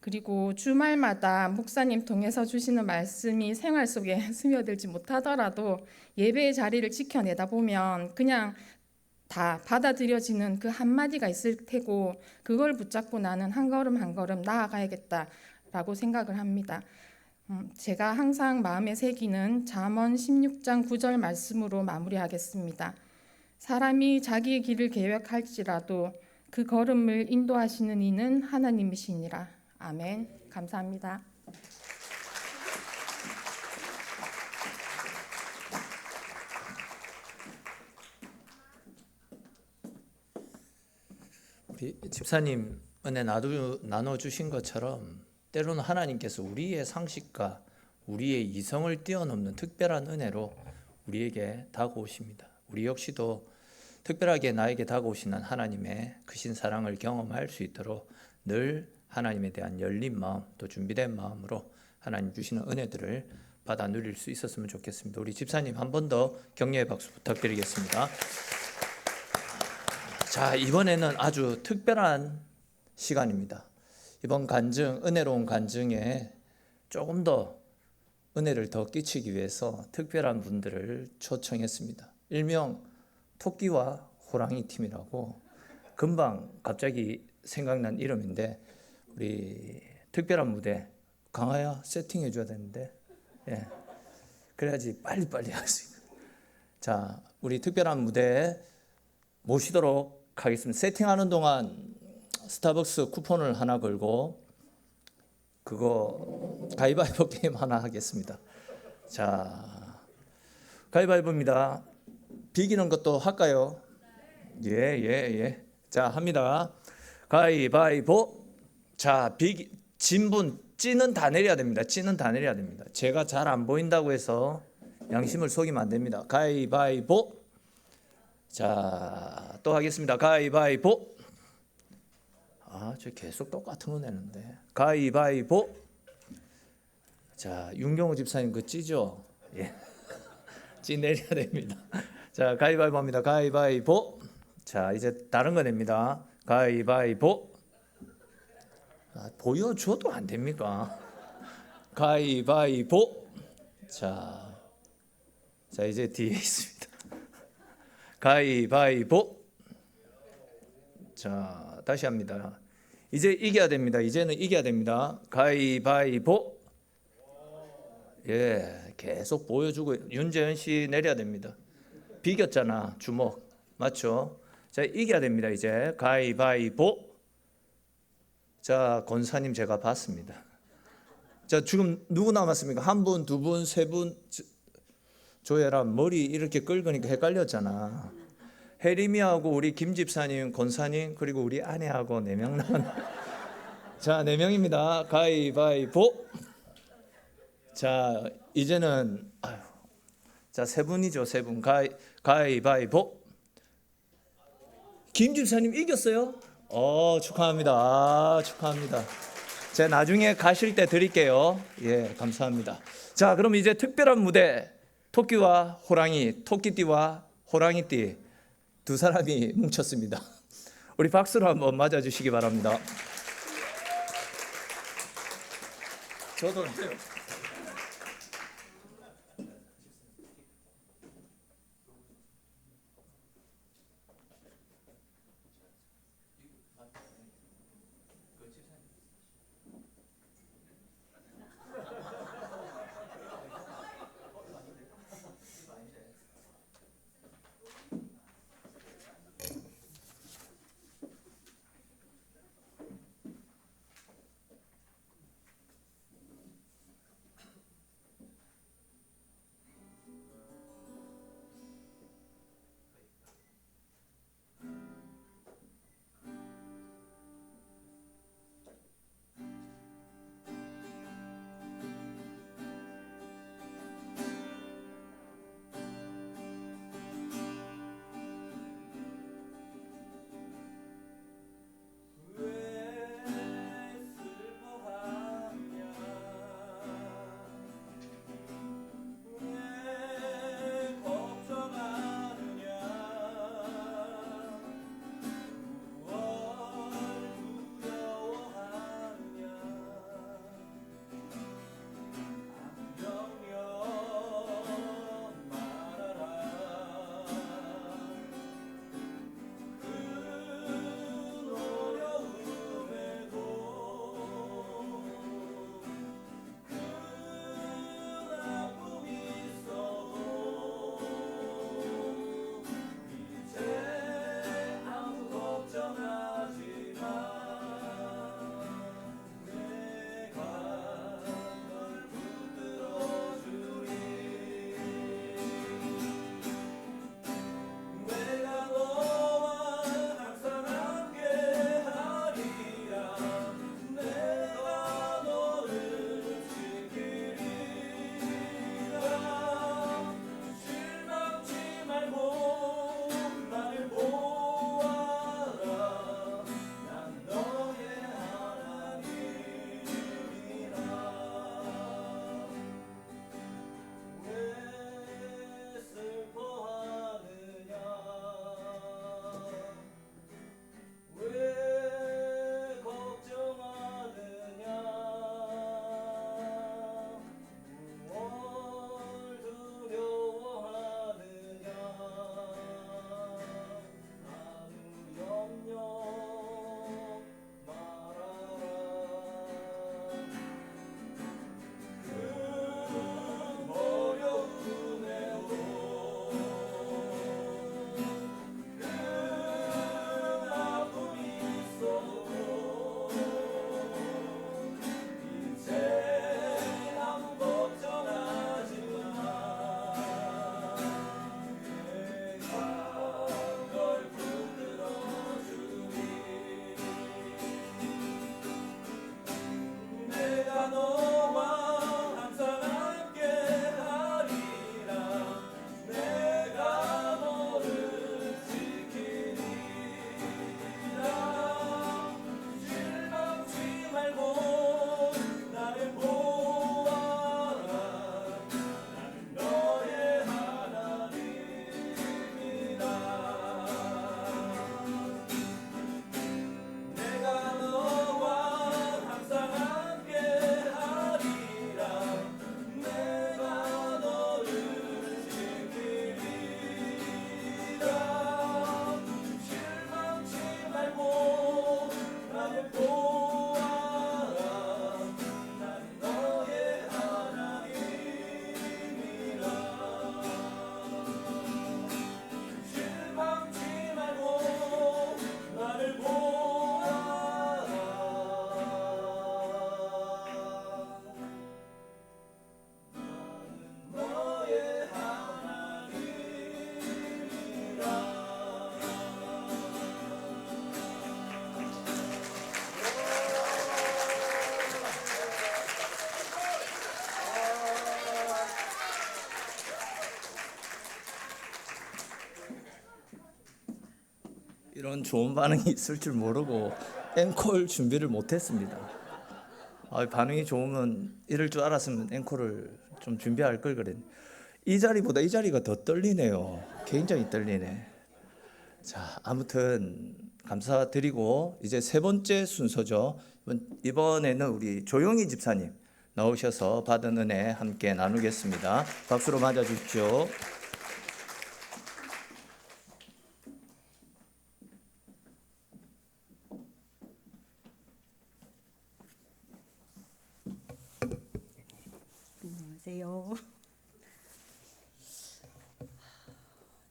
D: 그리고 주말마다 목사님 통해서 주시는 말씀이 생활 속에 스며들지 못하더라도 예배의 자리를 지켜내다 보면 그냥 다 받아들여지는 그 한마디가 있을 테고, 그걸 붙잡고 나는 한 걸음 한 걸음 나아가야겠다라고 생각을 합니다. 제가 항상 마음에 새기는 잠언 16장 9절 말씀으로 마무리하겠습니다. 사람이 자기의 길을 계획할지라도 그 걸음을 인도하시는 이는 하나님이시니라. 아멘. 감사합니다.
B: 우리 집사님 은혜 나눠주신 것처럼 때로는 하나님께서 우리의 상식과 우리의 이성을 뛰어넘는 특별한 은혜로 우리에게 다가오십니다. 우리 역시도 특별하게 나에게 다가오시는 하나님의 크신 사랑을 경험할 수 있도록 늘 하나님에 대한 열린 마음, 또 준비된 마음으로 하나님 주시는 은혜들을 받아 누릴 수 있었으면 좋겠습니다. 우리 집사님 한 번 더 격려의 박수 부탁드리겠습니다. 자, 이번에는 아주 특별한 시간입니다. 이번 간증, 은혜로운 간증에 조금 더 은혜를 더 끼치기 위해서 특별한 분들을 초청했습니다. 일명 토끼와 호랑이 팀이라고 금방 갑자기 생각난 이름인데, 우리 특별한 무대 강아야 세팅해 줘야 되는데, 예, 그래야지 빨리빨리 할 수 있는. 자, 우리 특별한 무대 모시도록 하겠습니다. 세팅하는 동안 스타벅스 쿠폰을 하나 걸고 그거 가위바위보 게임 하나 하겠습니다. 자, 가위바위보입니다. 비기는 것도 할까요? 예. 자, 합니다. 가위바위보. 자, 진분 찌는 다 내려야 됩니다. 찌는 다 내려야 됩니다. 제가 잘 안 보인다고 해서 양심을 속이면 안 됩니다. 가위바위보. 자, 또 하겠습니다. 가위바위보. 저 계속 똑같은 거 내는데. 가위바위보. 자, 윤경호 집사님 그 찌죠? 예. 찌 내려야 됩니다. 자, 가위바위보 합니다. 가위바위보. 자, 이제 다른 거 냅니다. 가위바위보. 보여줘도 안 됩니까? 가위바위보. 자, 이제 뒤에 있습니다. 가위바위보. 자, 다시 합니다. 이제 이겨야 됩니다. 이제는 이겨야 됩니다. 가위바위보. 예, 계속 보여주고. 윤재현 씨 내려야 됩니다. 비겼잖아, 주먹. 맞죠? 자, 이겨야 됩니다. 이제 가위바위보. 자, 권사님 제가 봤습니다. 자, 지금 누구 남았습니까? 한 분, 두 분, 세 분. 조혜람 머리 이렇게 긁으니까 헷갈렸잖아. 혜림이하고 우리 김 집사님, 권사님, 그리고 우리 아내하고 4명 남았네. 자, 4명입니다. 가위바위보. 자, 이제는 자, 3분이죠. 3분. 가위바위보. 김 집사님 이겼어요? 축하합니다. 축하합니다. 제가 나중에 가실 때 드릴게요. 예, 감사합니다. 자, 그럼 이제 특별한 무대, 토끼와 호랑이, 토끼띠와 호랑이띠 두 사람이 뭉쳤습니다. 우리 박수로 한번 맞아주시기 바랍니다. 저도 해요. 이런 좋은 반응이 있을 줄 모르고 앵콜 준비를 못했습니다. 반응이 좋으면 이럴 줄 알았으면 앵콜을 좀 준비할 걸 그랬네. 이 자리보다 이 자리가 더 떨리네요. 굉장히 떨리네. 자, 아무튼 감사드리고 이제 세 번째 순서죠. 이번에는 우리 조용희 집사님 나오셔서 받은 은혜 함께 나누겠습니다. 박수로 맞아 주십시오.
E: 안녕하세요.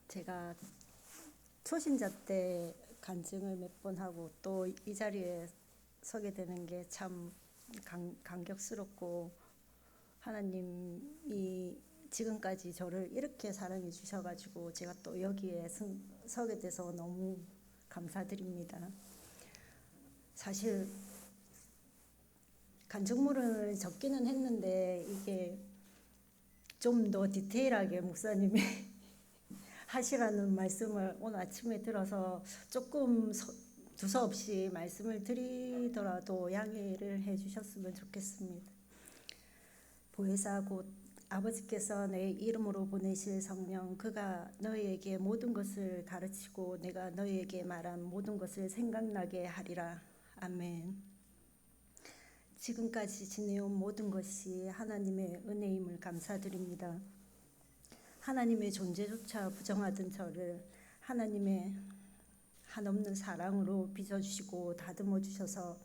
E: 제가 초신자 때 간증을 몇 번 하고 또 이 자리에 서게 되는 게 참 감격스럽고, 하나님이 지금까지 저를 이렇게 사랑해 주셔가지고 제가 또 여기에 서게 돼서 너무 감사드립니다. 사실 간증물을 적기는 했는데 이게 좀 더 디테일하게 목사님이 하시라는 말씀을 오늘 아침에 들어서 조금 두서없이 말씀을 드리더라도 양해를 해주셨으면 좋겠습니다. 보혜사 곧 아버지께서 내 이름으로 보내실 성령, 그가 너희에게 모든 것을 가르치고 내가 너희에게 말한 모든 것을 생각나게 하리라. 아멘. 지금까지 지내온 모든 것이 하나님의 은혜임을 감사드립니다. 하나님의 존재조차 부정하던 저를 하나님의 한없는 사랑으로 빚어주시고 다듬어 주셔서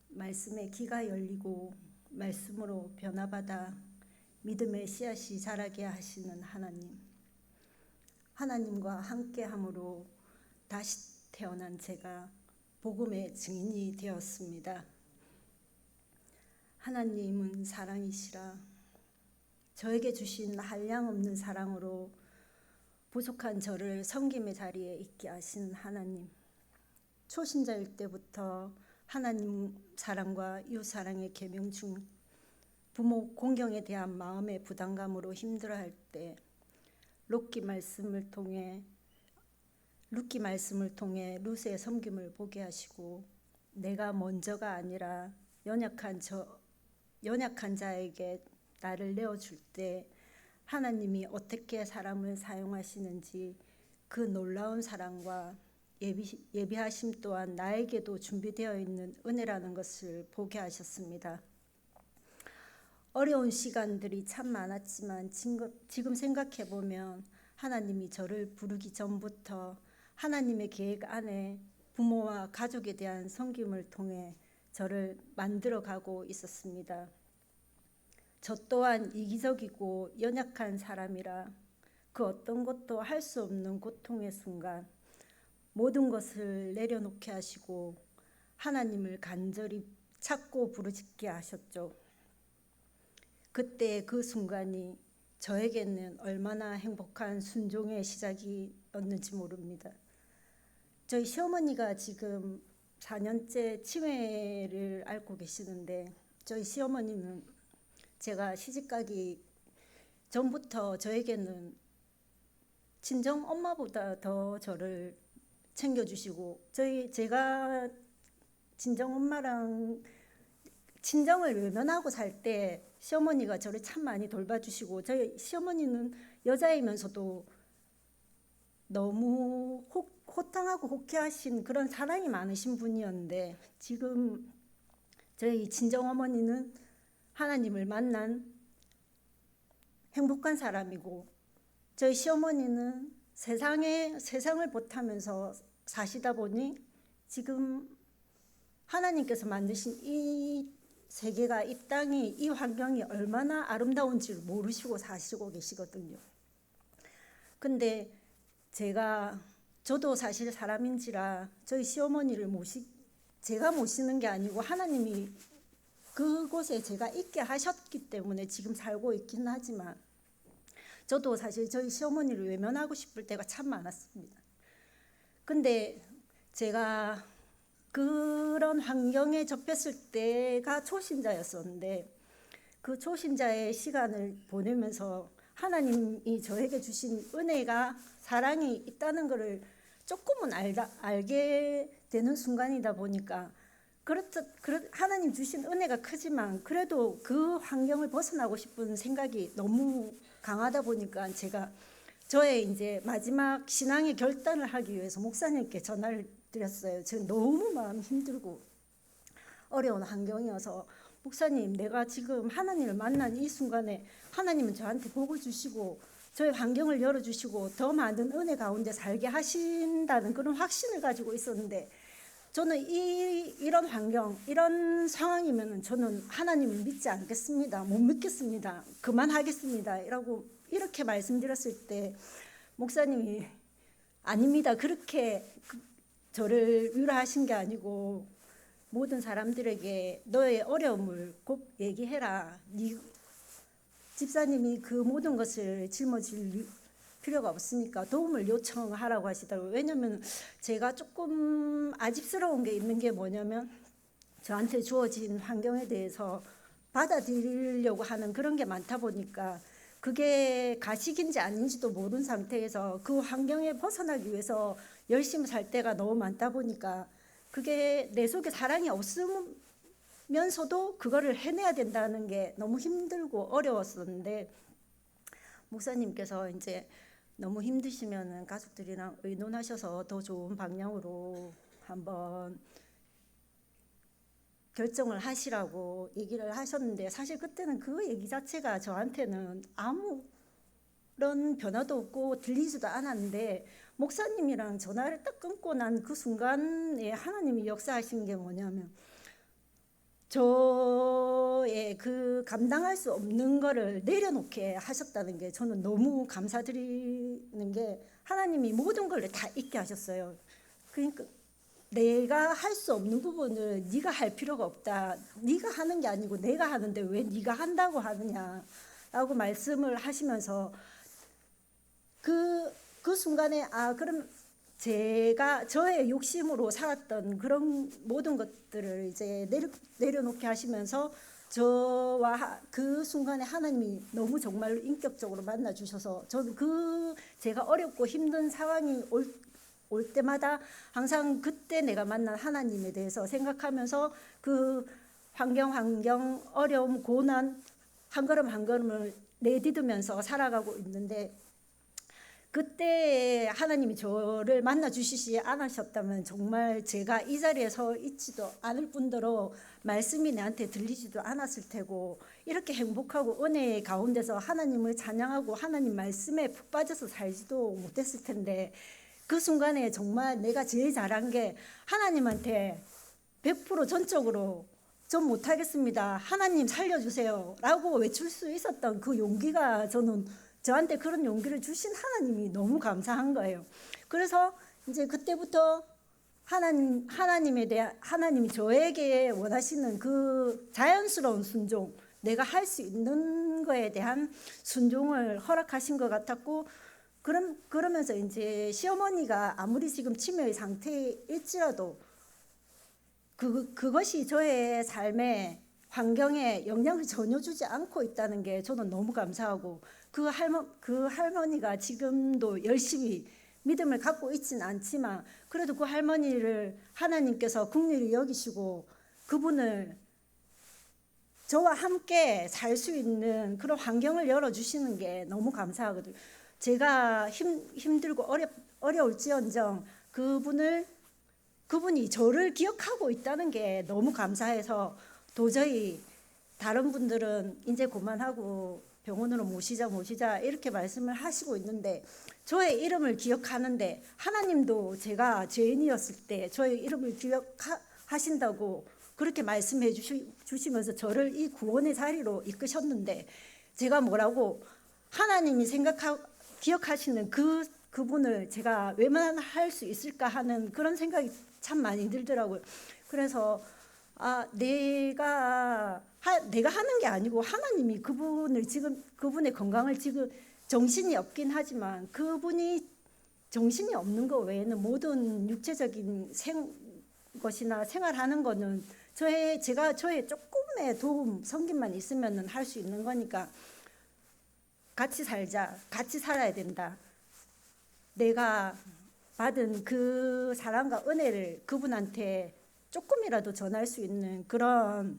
E: 말씀에 귀가 열리고 말씀으로 변화받아 믿음의 씨앗이 자라게 하시는 하나님, 하나님과 함께함으로 다시 태어난 제가 복음의 증인이 되었습니다. 하나님은 사랑이시라. 저에게 주신 한량없는 사랑으로 부족한 저를 섬김의 자리에 있게 하신 하나님, 초신자일 때부터 하나님 사랑과 이웃 사랑의 계명 중 부모 공경에 대한 마음의 부담감으로 힘들어할 때 루키 말씀을 통해 룻의 섬김을 보게 하시고, 내가 먼저가 아니라 연약한 자에게 나를 내어줄 때 하나님이 어떻게 사람을 사용하시는지 그 놀라운 사랑과 예비하심 또한 나에게도 준비되어 있는 은혜라는 것을 보게 하셨습니다. 어려운 시간들이 참 많았지만 지금 생각해보면 하나님이 저를 부르기 전부터 하나님의 계획 안에 부모와 가족에 대한 섬김을 통해 저를 만들어가고 있었습니다. 저 또한 이기적이고 연약한 사람이라 그 어떤 것도 할 수 없는 고통의 순간 모든 것을 내려놓게 하시고 하나님을 간절히 찾고 부르짖게 하셨죠. 그때 그 순간이 저에게는 얼마나 행복한 순종의 시작이었는지 모릅니다. 저희 시어머니가 지금 4년째 치매를 앓고 계시는데, 저희 시어머니는 제가 시집가기 전부터 저에게는 친정 엄마보다 더 저를 챙겨주시고, 제가 친정 엄마랑 친정을 외면하고 살 때 시어머니가 저를 참 많이 돌봐주시고, 저희 시어머니는 여자이면서도 너무 호탕하고 호쾌하신 그런 사랑이 많으신 분이었는데, 지금 저희 친정어머니는 하나님을 만난 행복한 사람이고, 저희 시어머니는 세상을 못하면서 사시다 보니 지금 하나님께서 만드신 이 세계가, 이 땅이, 이 환경이 얼마나 아름다운지를 모르시고 사시고 계시거든요. 근데 저도 사실 사람인지라 저희 시어머니를 제가 모시는 게 아니고 하나님이 그곳에 제가 있게 하셨기 때문에 지금 살고 있긴 하지만, 저도 사실 저희 시어머니를 외면하고 싶을 때가 참 많았습니다. 근데 제가 그런 환경에 접했을 때가 초신자였었는데, 그 초신자의 시간을 보내면서 하나님이 저에게 주신 은혜가, 사랑이 있다는 것을 조금은 알게 되는 순간이다 보니까 하나님 주신 은혜가 크지만 그래도 그 환경을 벗어나고 싶은 생각이 너무 강하다 보니까 제가 저의 이제 마지막 신앙의 결단을 하기 위해서 목사님께 전화를 드렸어요. 지금 너무 마음이 힘들고 어려운 환경이어서 목사님, 내가 지금 하나님을 만난 이 순간에 하나님은 저한테 복을 주시고 저의 환경을 열어주시고 더 많은 은혜 가운데 살게 하신다는 그런 확신을 가지고 있었는데 저는 이런 환경, 이런 상황이면 저는 하나님을 믿지 않겠습니다. 못 믿겠습니다. 그만하겠습니다. 이렇게 말씀드렸을 때 목사님이 아닙니다. 그렇게 저를 위로하신 게 아니고 모든 사람들에게 너의 어려움을 꼭 얘기해라. 집사님이 그 모든 것을 짊어질 필요가 없으니까 도움을 요청하라고 하시더라고요. 왜냐하면 제가 조금 아집스러운 게 있는 게 뭐냐면 저한테 주어진 환경에 대해서 받아들이려고 하는 그런 게 많다 보니까 그게 가식인지 아닌지도 모르는 상태에서 그 환경에 벗어나기 위해서 열심히 살 때가 너무 많다 보니까 그게 내 속에 사랑이 없으면서도 그거를 해내야 된다는 게 너무 힘들고 어려웠었는데 목사님께서 이제 너무 힘드시면은 가족들이랑 의논하셔서 더 좋은 방향으로 한번 결정을 하시라고 얘기를 하셨는데 사실 그때는 그 얘기 자체가 저한테는 아무런 변화도 없고 들리지도 않았는데 목사님이랑 전화를 딱 끊고 난 그 순간에 하나님이 역사하신 게 뭐냐면 저의 그 감당할 수 없는 거를 내려놓게 하셨다는 게 저는 너무 감사드리는 게 하나님이 모든 걸 다 잊게 하셨어요. 그러니까 내가 할 수 없는 부분을 네가 할 필요가 없다. 네가 하는 게 아니고 내가 하는데 왜 네가 한다고 하느냐라고 말씀을 하시면서 그 순간에 그럼 제가 저의 욕심으로 살았던 그런 모든 것들을 이제 내려놓게 하시면서 저와 그 순간에 하나님이 너무 정말로 인격적으로 만나 주셔서 저는 제가 어렵고 힘든 상황이 올 때마다 항상 그때 내가 만난 하나님에 대해서 생각하면서 그 환경 어려움 고난 한 걸음 한 걸음을 내딛으면서 살아가고 있는데 그때 하나님이 저를 만나 주시지 않으셨다면 정말 제가 이 자리에 서 있지도 않을 뿐더러 말씀이 내한테 들리지도 않았을 테고 이렇게 행복하고 은혜 가운데서 하나님을 찬양하고 하나님 말씀에 푹 빠져서 살지도 못했을 텐데 그 순간에 정말 내가 제일 잘한 게 하나님한테 100% 전적으로 전 못하겠습니다. 하나님 살려주세요 라고 외칠 수 있었던 그 용기가 저한테 그런 용기를 주신 하나님이 너무 감사한 거예요. 그래서 이제 그때부터 하나님이 저에게 원하시는 그 자연스러운 순종, 내가 할 수 있는 거에 대한 순종을 허락하신 것 같았고, 그러면서 이제 시어머니가 아무리 지금 치매의 상태일지라도 그것이 저의 삶의 환경에 영향을 전혀 주지 않고 있다는 게 저는 너무 감사하고 그 할머니가 지금도 열심히 믿음을 갖고 있지는 않지만 그래도 그 할머니를 하나님께서 긍휼히 여기시고 그분을 저와 함께 살 수 있는 그런 환경을 열어주시는 게 너무 감사하거든요. 제가 힘들고 어려울지언정 그분이 저를 기억하고 있다는 게 너무 감사해서 도저히 다른 분들은 이제 그만하고 병원으로 모시자 이렇게 말씀을 하시고 있는데 저의 이름을 기억하는데 하나님도 제가 죄인이었을 때 저의 이름을 기억하신다고 그렇게 말씀해 주시면서 저를 이 구원의 자리로 이끄셨는데 제가 뭐라고 하나님이 기억하시는 그분을 제가 외면할 수 있을까 하는 그런 생각이 참 많이 들더라고요. 그래서 내가 하는 게 아니고 하나님이 그분의 건강을 지금 정신이 없긴 하지만 그분이 정신이 없는 것 외에는 모든 육체적인 것이나 생활하는 거는 제가 저의 조금의 도움 섬김만 있으면 할 수 있는 거니까 같이 살자, 같이 살아야 된다. 내가 받은 그 사랑과 은혜를 그분한테 조금이라도 전할 수 있는 그런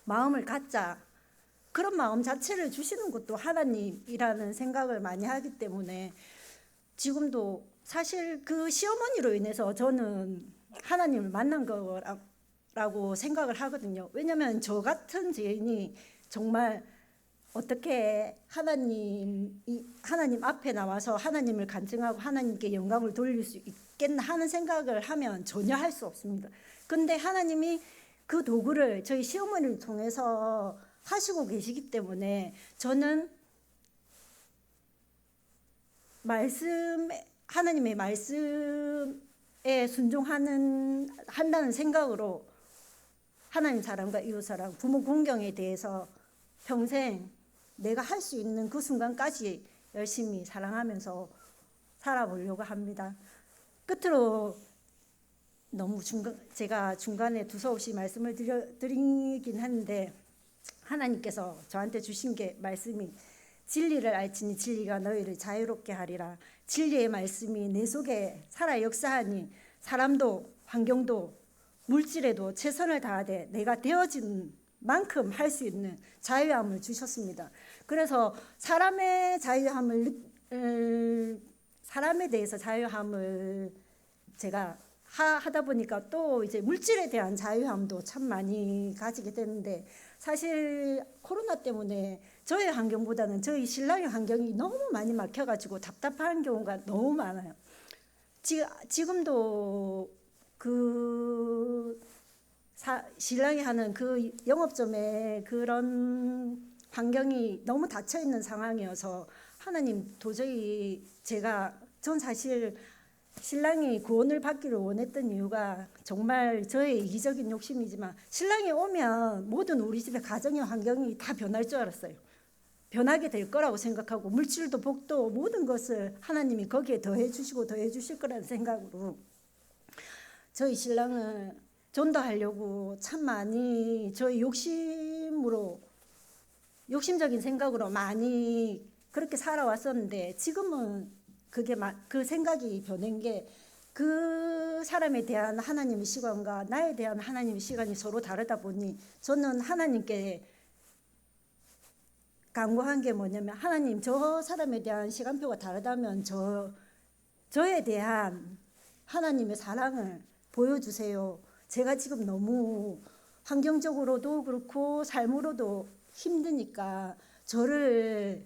E: 마음을 갖자. 그런 마음 자체를 주시는 것도 하나님이라는 생각을 많이 하기 때문에 지금도 사실 그 시어머니로 인해서 저는 하나님을 만난 거라고 생각을 하거든요. 왜냐하면 저 같은 죄인이 정말 어떻게 하나님 앞에 나와서 하나님을 간증하고 하나님께 영광을 돌릴 수 있겠나 하는 생각을 하면 전혀 할 수 없습니다. 근데 하나님이 그 도구를 저희 시어머니를 통해서 하시고 계시기 때문에 저는 하나님의 말씀에 한다는 생각으로 하나님 사랑과 이웃 사랑, 부모 공경에 대해서 평생 내가 할 수 있는 그 순간까지 열심히 사랑하면서 살아보려고 합니다. 끝으로 제가 중간에 두서없이 말씀을 드리긴 하는데 하나님께서 저한테 주신 게 말씀이 진리를 알지니 진리가 너희를 자유롭게 하리라. 진리의 말씀이 내 속에 살아 역사하니 사람도 환경도 물질에도 최선을 다하되 내가 되어진 만큼 할 수 있는 자유함을 주셨습니다. 그래서 사람에 대해서 자유함을 제가 하다 보니까 또 이제 물질에 대한 자유함도 참 많이 가지게 되는데 사실 코로나 때문에 저의 환경보다는 저희 신랑의 환경이 너무 많이 막혀가지고 답답한 경우가 너무 많아요. 지금도 신랑이 하는 그 영업점에 그런 환경이 너무 닫혀 있는 상황이어서 하나님 도저히 전 사실 신랑이 구원을 받기를 원했던 이유가 정말 저의 이기적인 욕심이지만 신랑이 오면 모든 우리 집의 가정의 환경이 다 변할 줄 알았어요. 변하게 될 거라고 생각하고 물질도 복도 모든 것을 하나님이 거기에 더해 주시고 더해 주실 거라는 생각으로 저희 신랑을 전도하려고 참 많이 저희 욕심적인 생각으로 많이 그렇게 살아왔었는데 지금은 그 생각이 변한 게 그 사람에 대한 하나님의 시간과 나에 대한 하나님의 시간이 서로 다르다 보니 저는 하나님께 간구한 게 뭐냐면 하나님 저 사람에 대한 시간표가 다르다면 저에 대한 하나님의 사랑을 보여주세요. 제가 지금 너무 환경적으로도 그렇고 삶으로도 힘드니까 저를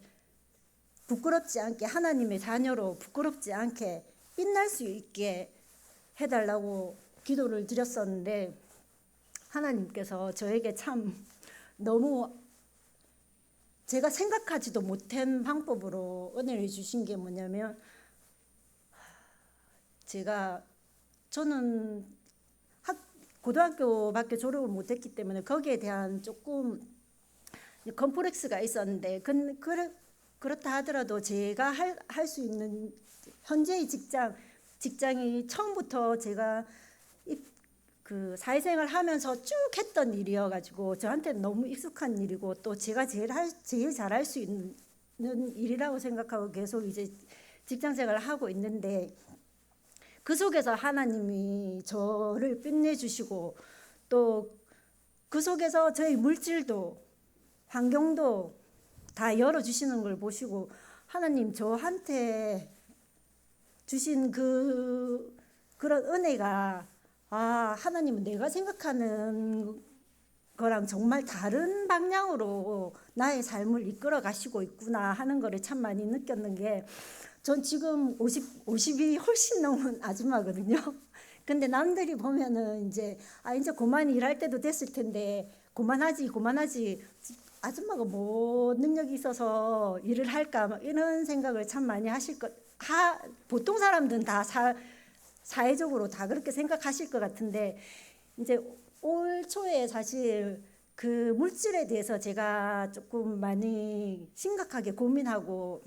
E: 부끄럽지 않게 하나님의 자녀로 부끄럽지 않게 빛날 수 있게 해달라고 기도를 드렸었는데 하나님께서 저에게 참 너무 제가 생각하지도 못한 방법으로 은혜를 주신 게 뭐냐면 저는 고등학교밖에 졸업을 못했기 때문에 거기에 대한 조금 컴플렉스가 있었는데 그렇다 하더라도 제가 할 수 있는 현재의 직장이 처음부터 제가 그 사회생활 하면서 쭉 했던 일이어가지고 저한테는 너무 익숙한 일이고 또 제가 제일 잘할 수 있는 일이라고 생각하고 계속 이제 직장생활을 하고 있는데 그 속에서 하나님이 저를 빛내주시고 또 그 속에서 저희 물질도 환경도 다 열어주시는 걸 보시고 하나님 저한테 주신 그런 은혜가 하나님은 내가 생각하는 거랑 정말 다른 방향으로 나의 삶을 이끌어 가시고 있구나 하는 거를 참 많이 느꼈는 게 전 지금 50이 훨씬 넘은 아줌마거든요. 근데 남들이 보면은 이제 그만 일할 때도 됐을 텐데 그만하지 아줌마가 뭐 능력이 있어서 일을 할까 막 이런 생각을 참 많이 보통 사람들은 다 사회적으로 다 그렇게 생각하실 것 같은데 이제 올 초에 사실 그 물질에 대해서 제가 조금 많이 심각하게 고민하고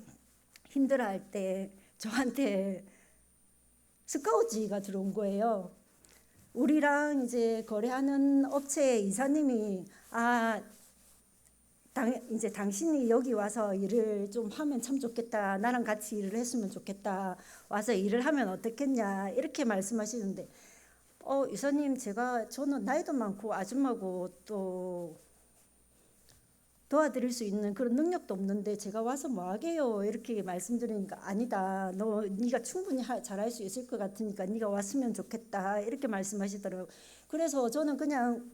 E: 힘들어할 때 저한테 스카우트가 들어온 거예요. 우리랑 이제 거래하는 업체 이사님이 이제 당신이 여기 와서 일을 좀 하면 참 좋겠다. 나랑 같이 일을 했으면 좋겠다. 와서 일을 하면 어떻겠냐 이렇게 말씀하시는데 이사님 저는 나이도 많고 아줌마고 또 도와드릴 수 있는 그런 능력도 없는데 제가 와서 뭐 하게요 이렇게 말씀드리니까 아니다. 네가 충분히 잘할 수 있을 것 같으니까 네가 왔으면 좋겠다 이렇게 말씀하시더라고요. 그래서 저는 그냥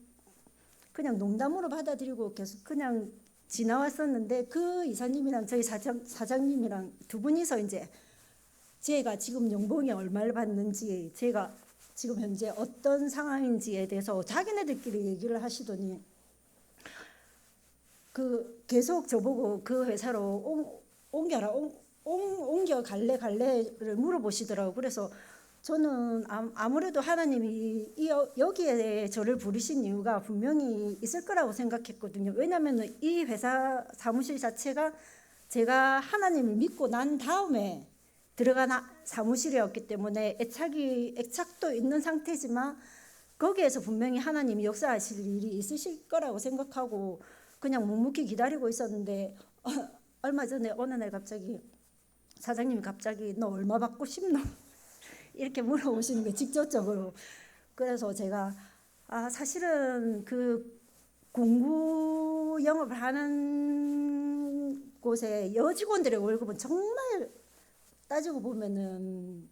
E: 농담으로 받아들이고 계속 그냥 지나왔었는데 그 이사님이랑 저희 사장님이랑 두 분이서 이제 제가 지금 연봉이 얼마를 받는지 제가 지금 현재 어떤 상황인지에 대해서 자기네들끼리 얘기를 하시더니 계속 저보고 그 회사로 옮겨 갈래를 물어보시더라고요. 그래서 저는 아무래도 하나님이 여기에 저를 부르신 이유가 분명히 있을 거라고 생각했거든요. 왜냐하면 이 회사 사무실 자체가 제가 하나님을 믿고 난 다음에 들어간 사무실이었기 때문에 애착도 있는 상태지만 거기에서 분명히 하나님이 역사하실 일이 있으실 거라고 생각하고 그냥 묵묵히 기다리고 있었는데 얼마 전에 어느 날 갑자기 사장님이 너 얼마 받고 싶노? 이렇게 물어보시는 게 직접적으로. 그래서 제가 사실은 그 공구 영업을 하는 곳에 여직원들의 월급은 정말 따지고 보면은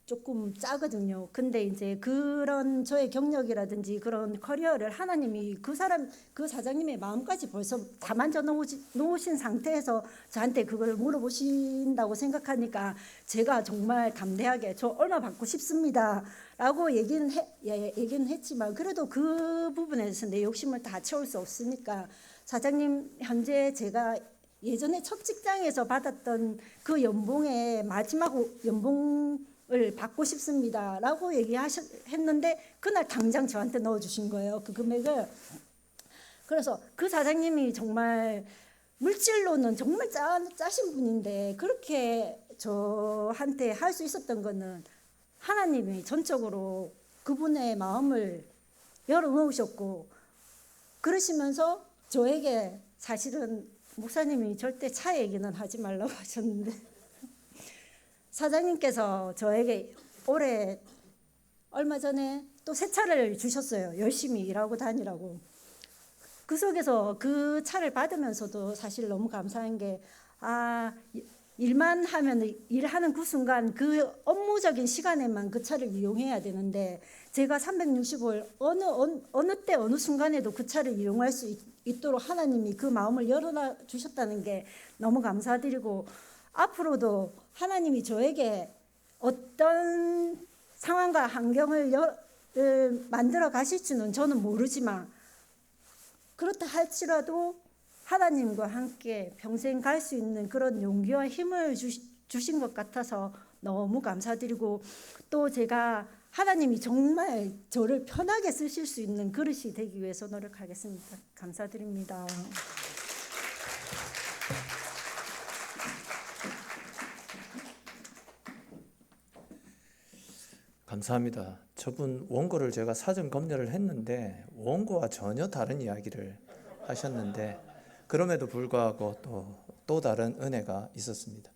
E: 조금 짜거든요. 근데 이제 그런 저의 경력이라든지 그런 커리어를 하나님이 그 사장님의 마음까지 벌써 다 만져 놓으신 상태에서 저한테 그걸 물어보신다고 생각하니까 제가 정말 담대하게 저 얼마 받고 싶습니다 라고 얘기는 했지만 그래도 그 부분에 대해서 내 욕심을 다 채울 수 없으니까 사장님 현재 제가 예전에 첫 직장에서 받았던 그 연봉의 마지막 연봉을 받고 싶습니다라고 했는데 그날 당장 저한테 넣어주신 거예요. 그 금액을. 그래서 그 사장님이 정말 물질로는 정말 짜신 분인데 그렇게 저한테 할 수 있었던 거는 하나님이 전적으로 그분의 마음을 열어놓으셨고 그러시면서 저에게 사실은 목사님이 절대 차 얘기는 하지 말라고 하셨는데 사장님께서 저에게 얼마 전에 또 새 차를 주셨어요. 열심히 일하고 다니라고. 그 속에서 그 차를 받으면서도 사실 너무 감사한 게 일만 하면 일하는 그 순간 그 업무적인 시간에만 그 차를 이용해야 되는데 제가 365일 어느 때 어느 순간에도 그 차를 이용할 수 있도록 하나님이 그 마음을 열어놔 주셨다는 게 너무 감사드리고 앞으로도 하나님이 저에게 어떤 상황과 환경을 만들어 가실지는 저는 모르지만 그렇다 할지라도 하나님과 함께 평생 갈 수 있는 그런 용기와 힘을 주신 것 같아서 너무 감사드리고 또 제가 하나님이 정말 저를 편하게 쓰실 수 있는 그릇이 되기 위해서 노력하겠습니다. 감사드립니다.
B: 감사합니다. 저분 원고를 제가 사전 검열을 했는데 원고와 전혀 다른 이야기를 하셨는데 그럼에도 불구하고 또 다른 은혜가 있었습니다.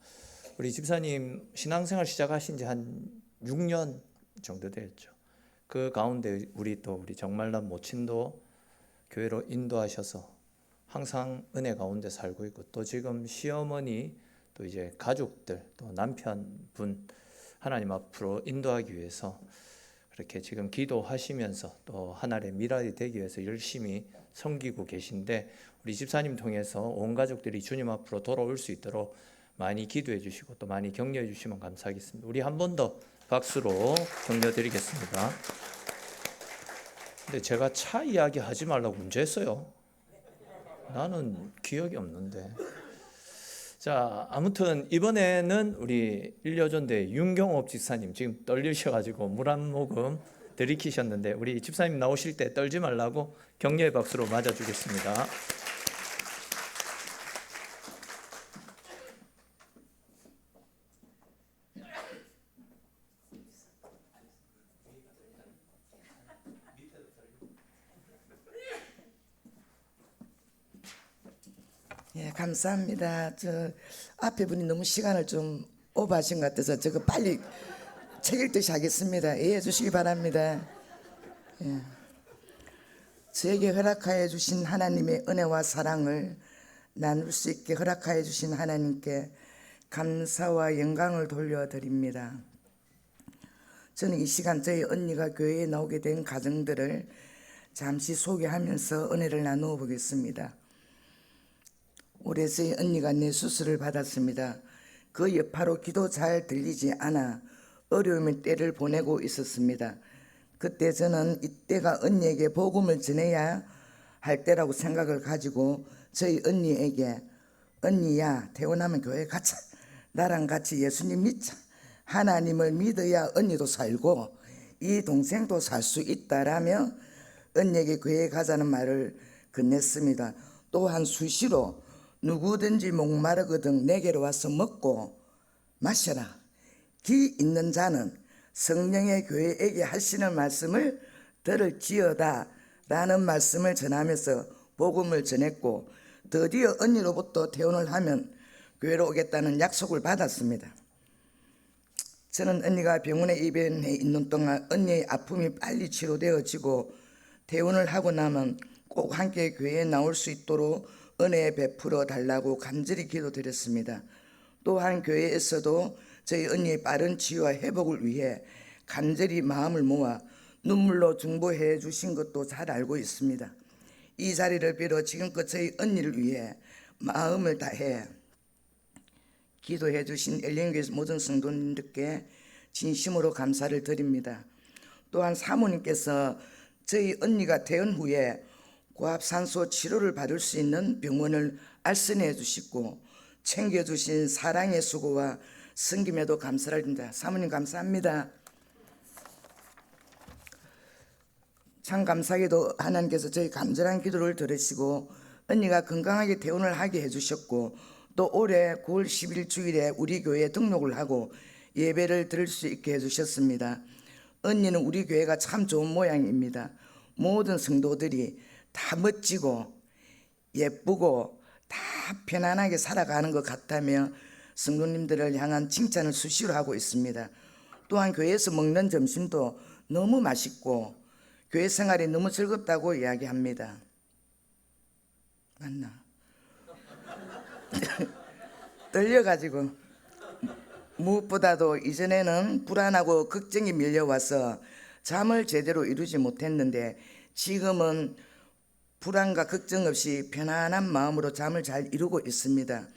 B: 우리 집사님 신앙생활 시작하신 지 한 6년 정도 됐죠. 그 가운데 우리 정말남 모친도 교회로 인도하셔서 항상 은혜 가운데 살고 있고 또 지금 시어머니 또 이제 가족들 또 남편분 하나님 앞으로 인도하기 위해서 그렇게 지금 기도하시면서 또 하나님의 미랄이 되기 위해서 열심히 섬기고 계신데 우리 집사님 통해서 온 가족들이 주님 앞으로 돌아올 수 있도록 많이 기도해 주시고 또 많이 격려해 주시면 감사하겠습니다. 우리 한 번 더 박수로 격려 드리겠습니다. 근데 제가 차 이야기 하지 말라고 문제했어요. 나는 기억이 없는데. 자, 아무튼 이번에는 우리 일여전대 윤경옥 집사님 지금 떨리셔가지고 물 한 모금 들이키셨는데 우리 집사님 나오실 때 떨지 말라고 격려의 박수로 맞아주겠습니다.
F: 감사합니다. 저 앞에 분이 너무 시간을 좀 오버하신 것 같아서 저거 빨리 책 읽듯이 하겠습니다. 이해해 주시기 바랍니다. 예. 저에게 허락하여 주신 하나님의 은혜와 사랑을 나눌 수 있게 허락하여 주신 하나님께 감사와 영광을 돌려드립니다. 저는 이 시간 저희 언니가 교회에 나오게 된 가정들을 잠시 소개하면서 은혜를 나누어 보겠습니다. 올해 저희 언니가 뇌수술을 받았습니다. 그 여파로 귀도 잘 들리지 않아 어려움의 때를 보내고 있었습니다. 그때 저는 이때가 언니에게 복음을 전해야 할 때라고 생각을 가지고 저희 언니에게 언니야 태어나면 교회 가자. 나랑 같이 예수님 믿자. 하나님을 믿어야 언니도 살고 이 동생도 살 수 있다라며 언니에게 교회에 가자는 말을 건넸습니다. 또한 수시로 누구든지 목마르거든 내게로 와서 먹고 마셔라. 기 있는 자는 성령의 교회에게 하시는 말씀을 들을지어다 라는 말씀을 전하면서 복음을 전했고 드디어 언니로부터 퇴원을 하면 교회로 오겠다는 약속을 받았습니다. 저는 언니가 병원에 입원해 있는 동안 언니의 아픔이 빨리 치료되어지고 퇴원을 하고 나면 꼭 함께 교회에 나올 수 있도록 은혜 베풀어 달라고 간절히 기도드렸습니다. 또한 교회에서도 저희 언니의 빠른 치유와 회복을 위해 간절히 마음을 모아 눈물로 중보해 주신 것도 잘 알고 있습니다. 이 자리를 빌어 지금껏 저희 언니를 위해 마음을 다해 기도해 주신 엘린교회 모든 성도님들께 진심으로 감사를 드립니다. 또한 사모님께서 저희 언니가 퇴원 후에 고압산소 치료를 받을 수 있는 병원을 알선해 주시고 챙겨주신 사랑의 수고와 섬김에도 감사를 드립니다. 사모님 감사합니다. 참 감사하게도 하나님께서 저희 간절한 기도를 들으시고 언니가 건강하게 퇴원을 하게 해주셨고 또 올해 9월 10일 주일에 우리 교회에 등록을 하고 예배를 드릴 수 있게 해주셨습니다. 언니는 우리 교회가 참 좋은 모양입니다. 모든 성도들이 다 멋지고 예쁘고 다 편안하게 살아가는 것 같다며 성도님들을 향한 칭찬을 수시로 하고 있습니다. 또한 교회에서 먹는 점심도 너무 맛있고 교회 생활이 너무 즐겁다고 이야기합니다. 맞나? 떨려가지고 무엇보다도 이전에는 불안하고 걱정이 밀려와서 잠을 제대로 이루지 못했는데 지금은 불안과 걱정 없이 편안한 마음으로 잠을 잘 이루고 있습니다.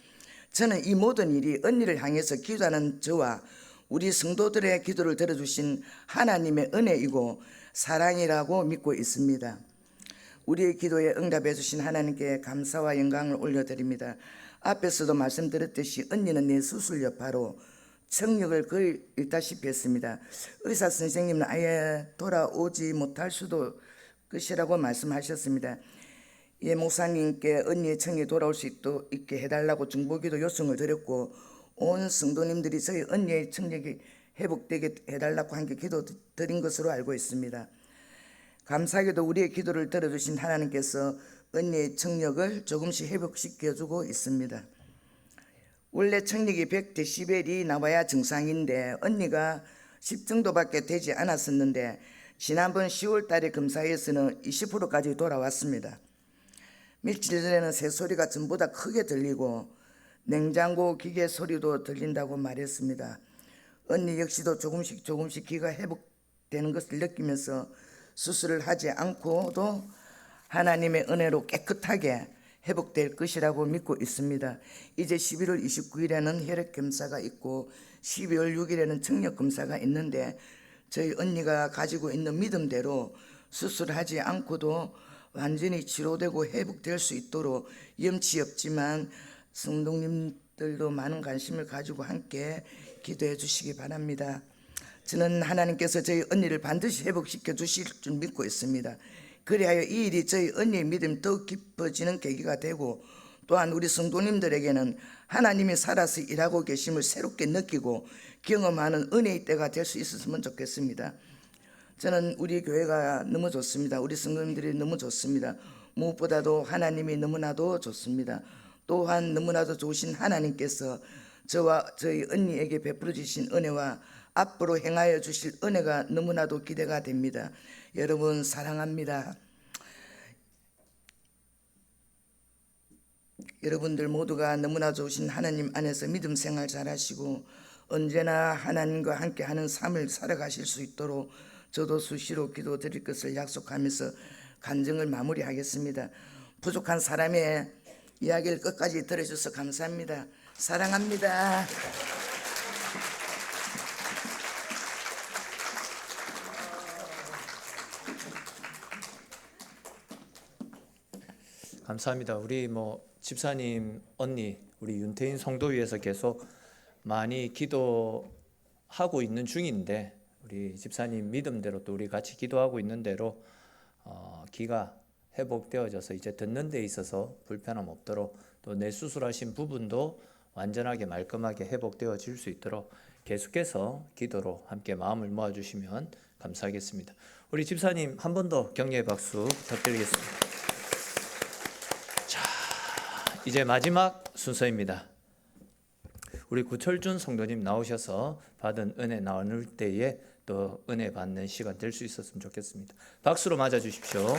F: 저는 이 모든 일이 언니를 향해서 기도하는 저와 우리 성도들의 기도를 들어주신 하나님의 은혜이고 사랑이라고 믿고 있습니다. 우리의 기도에 응답해 주신 하나님께 감사와 영광을 올려드립니다. 앞에서도 말씀드렸듯이 언니는 뇌수술 여파로 청력을 거의 잃다시피 했습니다. 의사 선생님은 아예 돌아오지 못할 수도 것이라고 말씀하셨습니다. 예, 목사님께 언니의 청력이 돌아올 수 있게 해달라고 중보기도 요청을 드렸고 온 성도님들이 저희 언니의 청력이 회복되게 해달라고 함께 기도 드린 것으로 알고 있습니다. 감사하게도 우리의 기도를 들어주신 하나님께서 언니의 청력을 조금씩 회복시켜주고 있습니다. 원래 청력이 100데시벨이 나와야 정상인데 언니가 10 정도밖에 되지 않았었는데 지난번 10월 달에 검사에서는 20%까지 돌아왔습니다. 며칠 전에는 새소리가 전보다 크게 들리고 냉장고 기계 소리도 들린다고 말했습니다. 언니 역시도 조금씩 귀가 회복되는 것을 느끼면서 수술을 하지 않고도 하나님의 은혜로 깨끗하게 회복될 것이라고 믿고 있습니다. 이제 11월 29일에는 혈액검사가 있고 12월 6일에는 청력검사가 있는데 저희 언니가 가지고 있는 믿음대로 수술하지 않고도 완전히 치료되고 회복될 수 있도록 염치 없지만 성도님들도 많은 관심을 가지고 함께 기도해 주시기 바랍니다. 저는 하나님께서 저희 언니를 반드시 회복시켜 주실 줄 믿고 있습니다. 그리하여 이 일이 저희 언니의 믿음이 더욱 깊어지는 계기가 되고 또한 우리 성도님들에게는 하나님이 살아서 일하고 계심을 새롭게 느끼고 경험하는 은혜의 때가 될 수 있었으면 좋겠습니다. 저는 우리 교회가 너무 좋습니다. 우리 성도님들이 너무 좋습니다. 무엇보다도 하나님이 너무나도 좋습니다. 또한 너무나도 좋으신 하나님께서 저와 저희 언니에게 베풀어 주신 은혜와 앞으로 행하여 주실 은혜가 너무나도 기대가 됩니다. 여러분 사랑합니다. 여러분들 모두가 너무나 좋으신 하나님 안에서 믿음 생활 잘하시고 언제나 하나님과 함께하는 삶을 살아가실 수 있도록 저도 수시로 기도드릴 것을 약속하면서 간증을 마무리하겠습니다. 부족한 사람의 이야기를 끝까지 들어주셔서 감사합니다. 사랑합니다.
B: 감사합니다. 우리 집사님 언니 우리 윤태인 성도위에서 계속 많이 기도하고 있는 중인데 우리 집사님 믿음대로 또 우리 같이 기도하고 있는 대로 귀가 회복되어져서 이제 듣는 데 있어서 불편함 없도록 또 내 수술하신 부분도 완전하게 말끔하게 회복되어질 수 있도록 계속해서 기도로 함께 마음을 모아주시면 감사하겠습니다. 우리 집사님 한 번 더 격려의 박수 부탁드리겠습니다. 자, 이제 마지막 순서입니다. 우리 구철준 성도님 나오셔서 받은 은혜 나눌 때에 또 은혜 받는 시간 될 수 있었으면 좋겠습니다. 박수로 맞아 주십시오.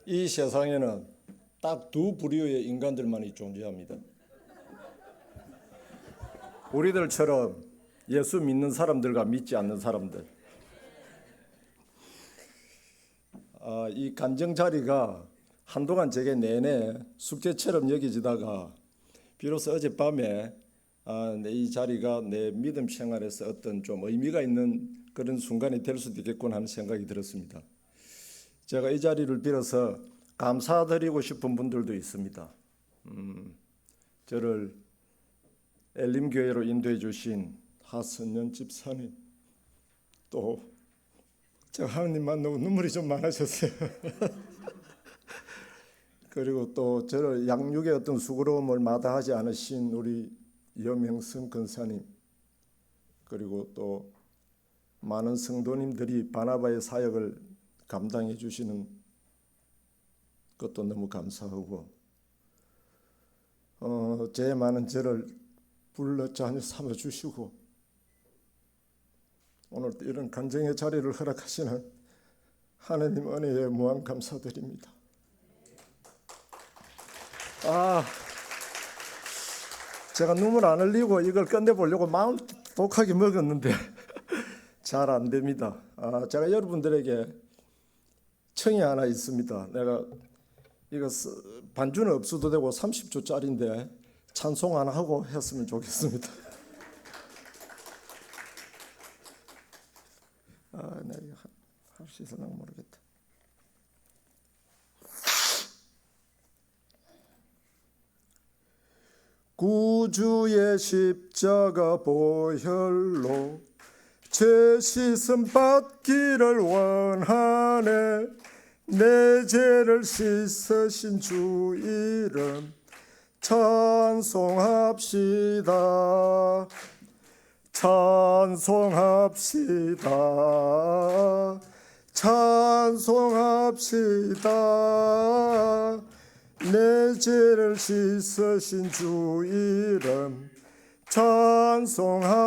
G: 이 세상에는 딱 두 부류의 인간들만이 존재합니다. 우리들처럼 예수 믿는 사람들과 믿지 않는 사람들. 이 간증 자리가 한동안 제게 내내 숙제처럼 여겨지다가 비로소 어젯밤에 이 자리가 내 믿음 생활에서 어떤 좀 의미가 있는 그런 순간이 될 수도 있겠구나 하는 생각이 들었습니다. 제가 이 자리를 빌어서 감사드리고 싶은 분들도 있습니다. 저를 엘림교회로 인도해 주신 하선년 집사님, 또 제가 하느님 만나고 눈물이 좀 많으셨어요. 그리고 또 저를 양육의 어떤 수고로움을 마다하지 않으신 우리 염영성 권사님, 그리고 또 많은 성도님들이 바나바의 사역을 감당해 주시는 것도 너무 감사하고 제 많은 저를 불러 자녀 삼아 주시고 오늘 또 이런 간증의 자리를 허락하시는 하나님 은혜에 무한 감사드립니다. 제가 눈물 안 흘리고 이걸 끝내보려고 마음 독하게 먹었는데 잘 안 됩니다. 제가 여러분들에게 청이 하나 있습니다. 내가 이거 반주는 없어도 되고 30초짜리인데 찬송 하나 하고 했으면 좋겠습니다. 내가 이거 할 수 있을까 모르겠다. 구주의 십자가 보혈로 죄 씻음 받기를 원하네. 내 죄를 씻으신 주 이름 찬송합시다. 찬송합시다. 찬송합시다. 내 죄를 씻으신 주 이름 찬송합시다.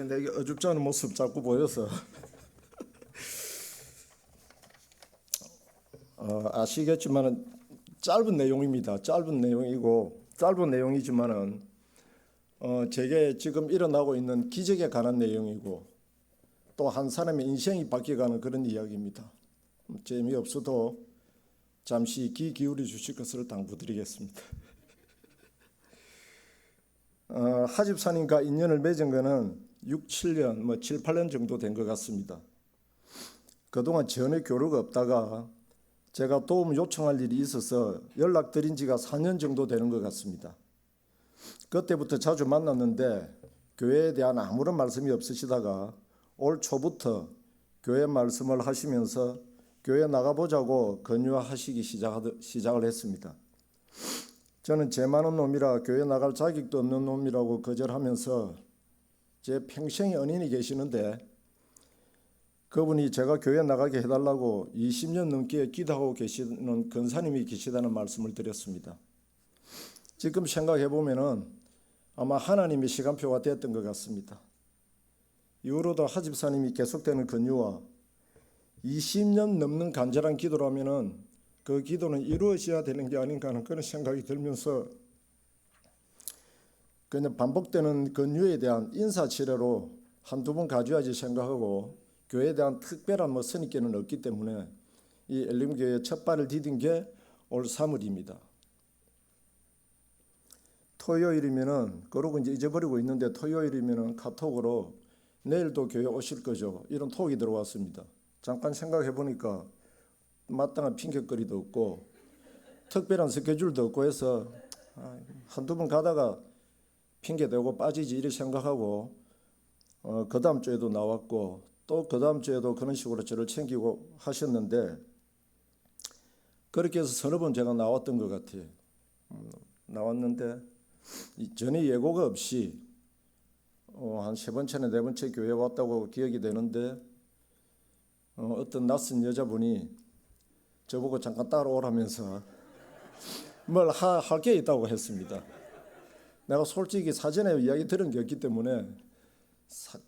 G: 내게 어줍지 않은 모습 자꾸 보여서 아시겠지만은 짧은 내용입니다. 짧은 내용이고 짧은 내용이지만은 제게 지금 일어나고 있는 기적에 관한 내용이고 또 한 사람의 인생이 바뀌어가는 그런 이야기입니다. 재미없어도 잠시 귀 기울여 주실 것을 당부드리겠습니다. 하집사님과 인연을 맺은 것은 6, 7년, 7, 8년 정도 된 것 같습니다. 그동안 전혀 교류가 없다가 제가 도움 요청할 일이 있어서 연락드린 지가 4년 정도 되는 것 같습니다. 그때부터 자주 만났는데 교회에 대한 아무런 말씀이 없으시다가 올 초부터 교회 말씀을 하시면서 교회 나가보자고 권유하시기 시작을 했습니다. 저는 죄 많은 놈이라 교회 나갈 자격도 없는 놈이라고 거절하면서 제 평생의恩인이 계시는데 그분이 제가 교회 나가게 해달라고 20년 넘게 기도하고 계시는 권사님이 계시다는 말씀을 드렸습니다. 지금 생각해 보면은 아마 하나님의 시간표가 됐던 것 같습니다. 이후로도 하 집사님이 계속되는 권유와 20년 넘는 간절한 기도라면은 그 기도는 이루어져야 되는 게 아닌가 하는 그런 생각이 들면서 그냥 반복되는 권유에 대한 인사치레로 한두 번 가져야지 생각하고 교회에 대한 특별한 선입견은 없기 때문에 이 엘림교회에 첫 발을 디딘 게 올 3월입니다. 토요일이면은 그러고 이제 잊어버리고 있는데 토요일이면은 카톡으로 내일도 교회 오실 거죠. 이런 톡이 들어왔습니다. 잠깐 생각해 보니까 마땅한 핑계거리도 없고 특별한 스케줄도 없고 해서 한두 번 가다가 핑계대고 빠지지 이렇게 생각하고 그 다음 주에도 나왔고 또 그 다음 주에도 그런 식으로 저를 챙기고 하셨는데 그렇게 해서 서너 번 제가 나왔던 것 같아요. 나왔는데 전에 예고가 없이 한 3번째나 4번째 교회 왔다고 기억이 되는데 어떤 낯선 여자분이 저보고 잠깐 따라오라면서 뭘 할 게 있다고 했습니다. 내가 솔직히 사전에 이야기 들은 게 없기 때문에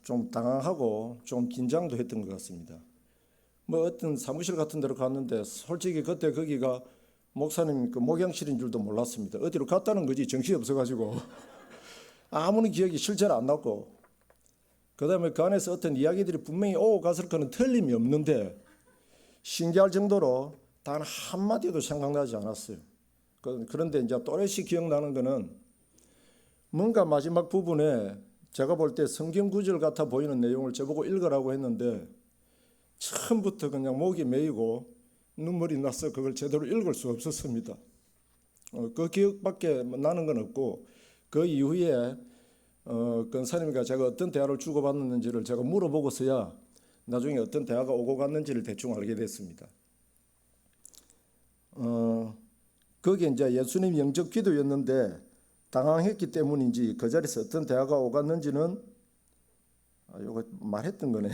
G: 좀 당황하고 좀 긴장도 했던 것 같습니다. 어떤 사무실 같은 데로 갔는데 솔직히 그때 거기가 목사님 그 목양실인 줄도 몰랐습니다. 어디로 갔다는 거지 정신이 없어가지고 아무런 기억이 실제로 안 났고 그다음에 그 안에서 어떤 이야기들이 분명히 오고 갔을 거는 틀림이 없는데 신기할 정도로 단 한마디도 생각나지 않았어요. 그런데 이제 또렷이 기억나는 거는 뭔가 마지막 부분에 제가 볼 때 성경 구절 같아 보이는 내용을 저보고 읽으라고 했는데 처음부터 그냥 목이 메이고 눈물이 나서 그걸 제대로 읽을 수 없었습니다. 그 기억밖에 나는 건 없고 그 이후에 권사님과 제가 어떤 대화를 주고받았는지를 제가 물어보고서야 나중에 어떤 대화가 오고 갔는지를 대충 알게 됐습니다. 거기에 이제 예수님 영적 기도였는데 당황했기 때문인지 그 자리에서 어떤 대화가 오갔는지는 이거 말했던 거네.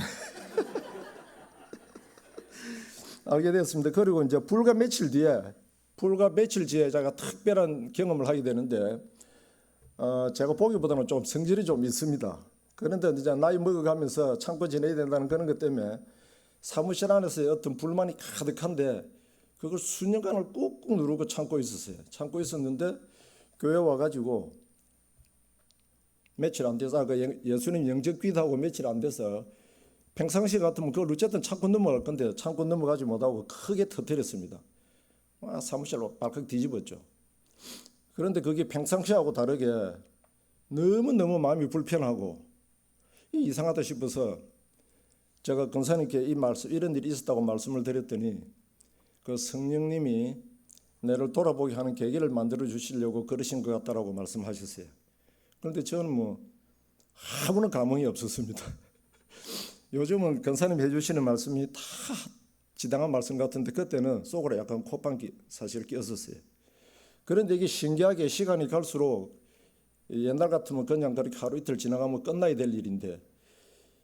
G: 알게 되었습니다. 그리고 이제 불과 며칠 뒤에 제가 특별한 경험을 하게 되는데 제가 보기보다는 좀 성질이 좀 있습니다. 그런데 이제 나이 먹어가면서 참고 지내야 된다는 그런 것 때문에 사무실 안에서 어떤 불만이 가득한데 그걸 수년간을 꾹꾹 누르고 참고 있었어요. 참고 있었는데 교회 와가지고 며칠 안 돼서 예수님 영적 기도하고 며칠 안 돼서 평상시 같으면 그걸 어쨌든 참고 넘어갈 건데 참고 넘어가지 못하고 크게 터뜨렸습니다. 사무실로 발칵 뒤집었죠. 그런데 그게 평상시하고 다르게 너무너무 마음이 불편하고 이상하다 싶어서 제가 권사님께 이런 일이 있었다고 말씀을 드렸더니 그 성령님이 내를 돌아보게 하는 계기를 만들어 주시려고 그러신 것 같다라고 말씀하셨어요. 그런데 저는 아무런 감흥이 없었습니다. 요즘은 권사님 해주시는 말씀이 다 지당한 말씀 같은데 그때는 속으로 약간 콧방귀 사실 꼈었어요. 그런데 이게 신기하게 시간이 갈수록 옛날 같으면 그냥 그렇게 하루 이틀 지나가면 끝나야 될 일인데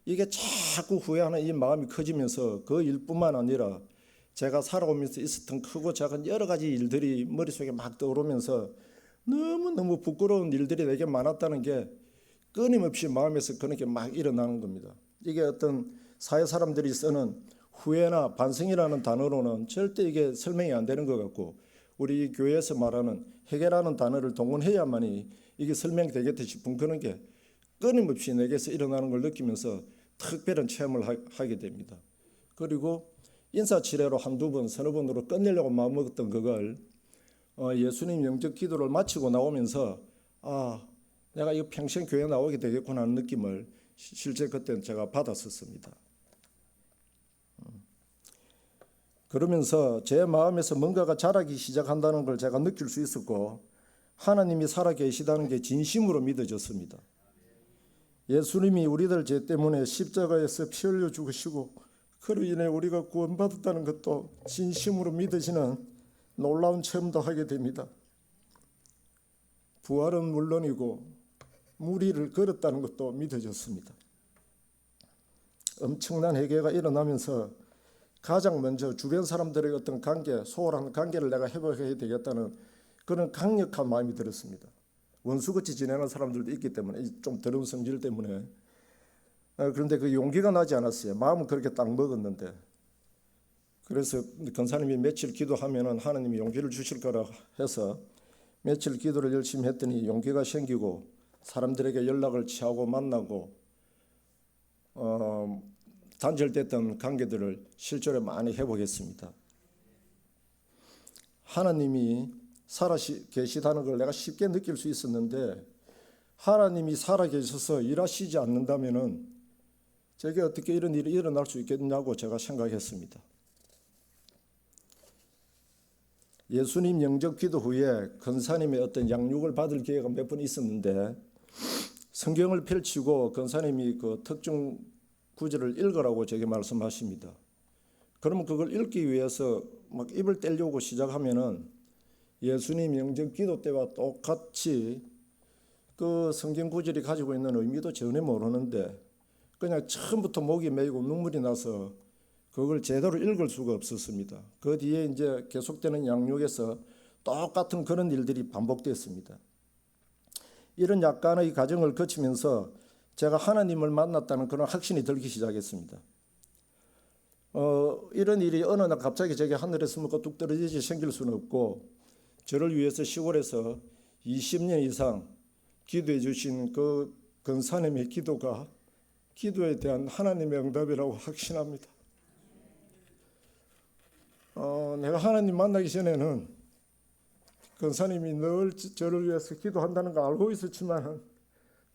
G: 이게 자꾸 후회하는 이 마음이 커지면서 그 일뿐만 아니라 제가 살아오면서 있었던 크고 작은 여러 가지 일들이 머릿속에 막 떠오르면서 너무너무 부끄러운 일들이 되게 많았다는 게 끊임없이 마음에서 그렇게 막 일어나는 겁니다. 이게 어떤 사회 사람들이 쓰는 후회나 반성이라는 단어로는 절대 이게 설명이 안 되는 것 같고 우리 교회에서 말하는 회개라는 단어를 동원해야만이 이게 설명되겠다 싶은 그런 게 끊임없이 내게서 일어나는 걸 느끼면서 특별한 체험을 하게 됩니다. 그리고 인사치레로 한두 번, 서너 번으로 끝내려고 마음먹었던 그걸 예수님 영적 기도를 마치고 나오면서 내가 이거 평생 교회 나오게 되겠구나 하는 느낌을 실제 그때는 제가 받았었습니다. 그러면서 제 마음에서 뭔가가 자라기 시작한다는 걸 제가 느낄 수 있었고 하나님이 살아계시다는 게 진심으로 믿어졌습니다. 예수님이 우리들 죄 때문에 십자가에서 피 흘려 죽으시고 그로 인해 우리가 구원받았다는 것도 진심으로 믿어지는 놀라운 체험도 하게 됩니다. 부활은 물론이고 무리를 걸었다는 것도 믿어졌습니다. 엄청난 회개가 일어나면서 가장 먼저 주변 사람들의 어떤 관계, 소홀한 관계를 내가 회복해야 되겠다는 그런 강력한 마음이 들었습니다. 원수같이 지내는 사람들도 있기 때문에, 좀 더러운 성질 때문에. 그런데 그 용기가 나지 않았어요. 마음은 그렇게 딱 먹었는데. 그래서 권사님이 며칠 기도하면은 하나님이 용기를 주실 거라 해서 며칠 기도를 열심히 했더니 용기가 생기고 사람들에게 연락을 취하고 만나고 단절됐던 관계들을 실제로 많이 회복했습니다. 하나님이 살아 계시다는 걸 내가 쉽게 느낄 수 있었는데, 하나님이 살아 계셔서 일하시지 않는다면은 제게 어떻게 이런 일이 일어날 수 있겠냐고 제가 생각했습니다. 예수님 영접 기도 후에 권사님의 어떤 양육을 받을 기회가 몇 번 있었는데, 성경을 펼치고 권사님이 그 특정 구절을 읽으라고 제게 말씀하십니다. 그러면 그걸 읽기 위해서 막 입을 떼려고 시작하면은 예수님 영접 기도 때와 똑같이 그 성경 구절이 가지고 있는 의미도 전혀 모르는데 그냥 처음부터 목이 메이고 눈물이 나서 그걸 제대로 읽을 수가 없었습니다. 그 뒤에 이제 계속되는 양육에서 똑같은 그런 일들이 반복됐습니다. 이런 약간의 과정을 거치면서 제가 하나님을 만났다는 그런 확신이 들기 시작했습니다. 이런 일이 어느 날 갑자기 제게 하늘에서 뭐가 뚝 떨어지지 생길 수는 없고, 저를 위해서 시골에서 20년 이상 기도해 주신 그 권사님의 기도가 기도에 대한 하나님의 응답이라고 확신합니다. 내가 하나님 만나기 전에는 권사님이 늘 저를 위해서 기도한다는 걸 알고 있었지만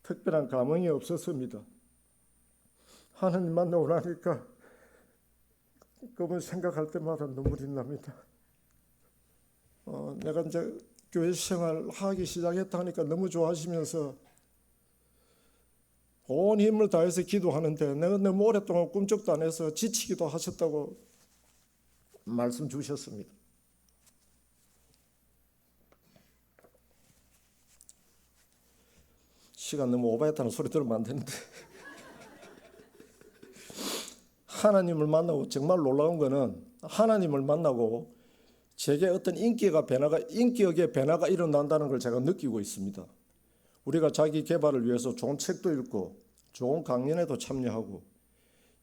G: 특별한 감흥이 없었습니다. 하나님 만나고 나니까 그분 생각할 때마다 눈물이 납니다. 내가 이제 교회 생활 하기 시작했다 하니까 너무 좋아하시면서 온 힘을 다해서 기도하는데 내가 너무 오랫동안 꿈쩍도 안 해서 지치기도 하셨다고 말씀 주셨습니다. 시간 너무 오버했다는 소리 들으면 안 되는데 하나님을 만나고 정말 놀라운 거는 하나님을 만나고 제게 어떤 인격의 변화가 일어난다는 걸 제가 느끼고 있습니다. 우리가 자기 개발을 위해서 좋은 책도 읽고 좋은 강연에도 참여하고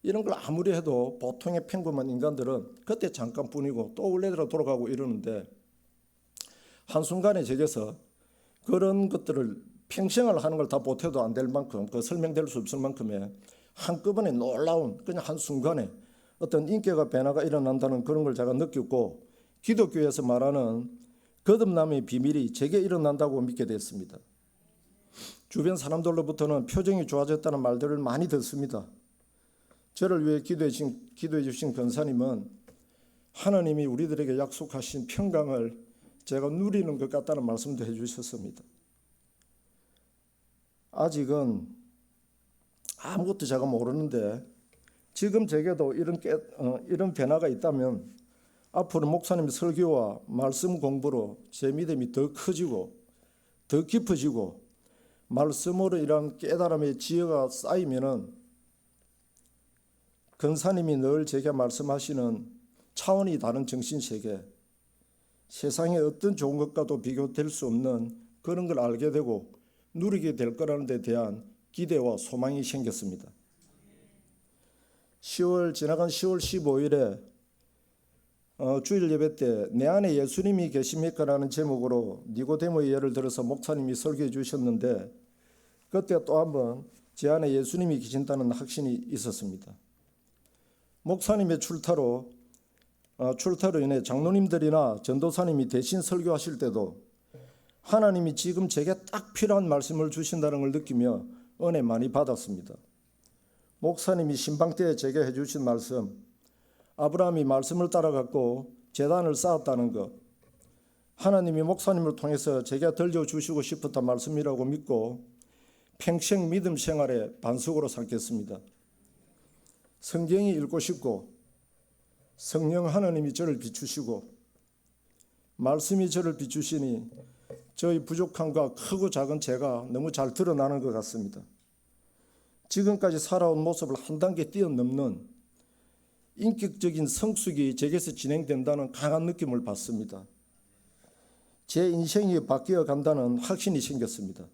G: 이런 걸 아무리 해도 보통의 평범한 인간들은 그때 잠깐뿐이고 또 원래대로 돌아가고 이러는데, 한순간에 제게서 그런 것들을 평생을 하는 걸 다 보태도 안 될 만큼, 그 설명될 수 없을 만큼의 한꺼번에 놀라운 그냥 한순간에 어떤 인격의 변화가 일어난다는 그런 걸 제가 느꼈고, 기독교에서 말하는 거듭남의 비밀이 제게 일어난다고 믿게 됐습니다. 주변 사람들로부터는 표정이 좋아졌다는 말들을 많이 듣습니다. 저를 위해 기도해 주신 권사님은 하나님이 우리들에게 약속하신 평강을 제가 누리는 것 같다는 말씀도 해주셨습니다. 아직은 아무것도 제가 모르는데 지금 제게도 이런 변화가 있다면 앞으로 목사님 설교와 말씀 공부로 제 믿음이 더 커지고 더 깊어지고 말씀으로 이런 깨달음의 지혜가 쌓이면은 권사님이 늘 제게 말씀하시는 차원이 다른 정신세계, 세상의 어떤 좋은 것과도 비교될 수 없는 그런 걸 알게 되고 누리게 될 거라는 데 대한 기대와 소망이 생겼습니다. 지나간 10월 15일에 주일 예배 때 내 안에 예수님이 계십니까? 라는 제목으로 니고데모의 예를 들어서 목사님이 설교해 주셨는데, 그때 또 한번 제 안에 예수님이 계신다는 확신이 있었습니다. 목사님의 출타로 인해 장로님들이나 전도사님이 대신 설교하실 때도 하나님이 지금 제게 딱 필요한 말씀을 주신다는 걸 느끼며 은혜 많이 받았습니다. 목사님이 신방 때 제게 해주신 말씀, 아브라함이 말씀을 따라갔고 제단을 쌓았다는 것, 하나님이 목사님을 통해서 제게 들려주시고 싶었던 말씀이라고 믿고 평생 믿음 생활의 반석으로 삼겠습니다. 성경이 읽고 싶고 성령 하나님이 저를 비추시고 말씀이 저를 비추시니 저의 부족함과 크고 작은 죄가 너무 잘 드러나는 것 같습니다. 지금까지 살아온 모습을 한 단계 뛰어넘는 인격적인 성숙이 제게서 진행된다는 강한 느낌을 받습니다. 제 인생이 바뀌어 간다는 확신이 생겼습니다.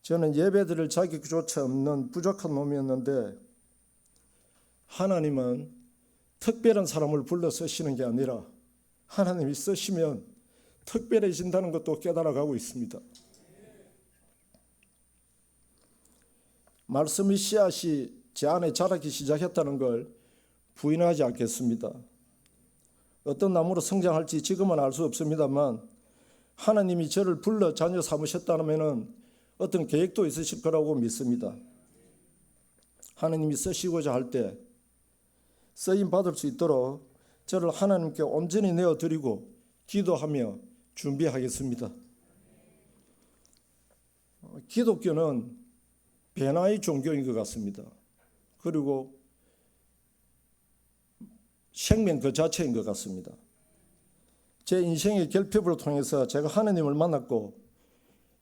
G: 저는 예배드릴 자격조차 없는 부족한 놈이었는데 하나님은 특별한 사람을 불러 쓰시는 게 아니라 하나님이 쓰시면 특별해진다는 것도 깨달아가고 있습니다. 말씀의 씨앗이 제 안에 자라기 시작했다는 걸 부인하지 않겠습니다. 어떤 나무로 성장할지 지금은 알 수 없습니다만 하나님이 저를 불러 자녀 삼으셨다면 어떤 계획도 있으실 거라고 믿습니다. 하나님이 쓰시고자 할 때 쓰임 받을 수 있도록 저를 하나님께 온전히 내어드리고 기도하며 준비하겠습니다. 기독교는 변화의 종교인 것 같습니다. 그리고 생명 그 자체인 것 같습니다. 제 인생의 결핍을 통해서 제가 하나님을 만났고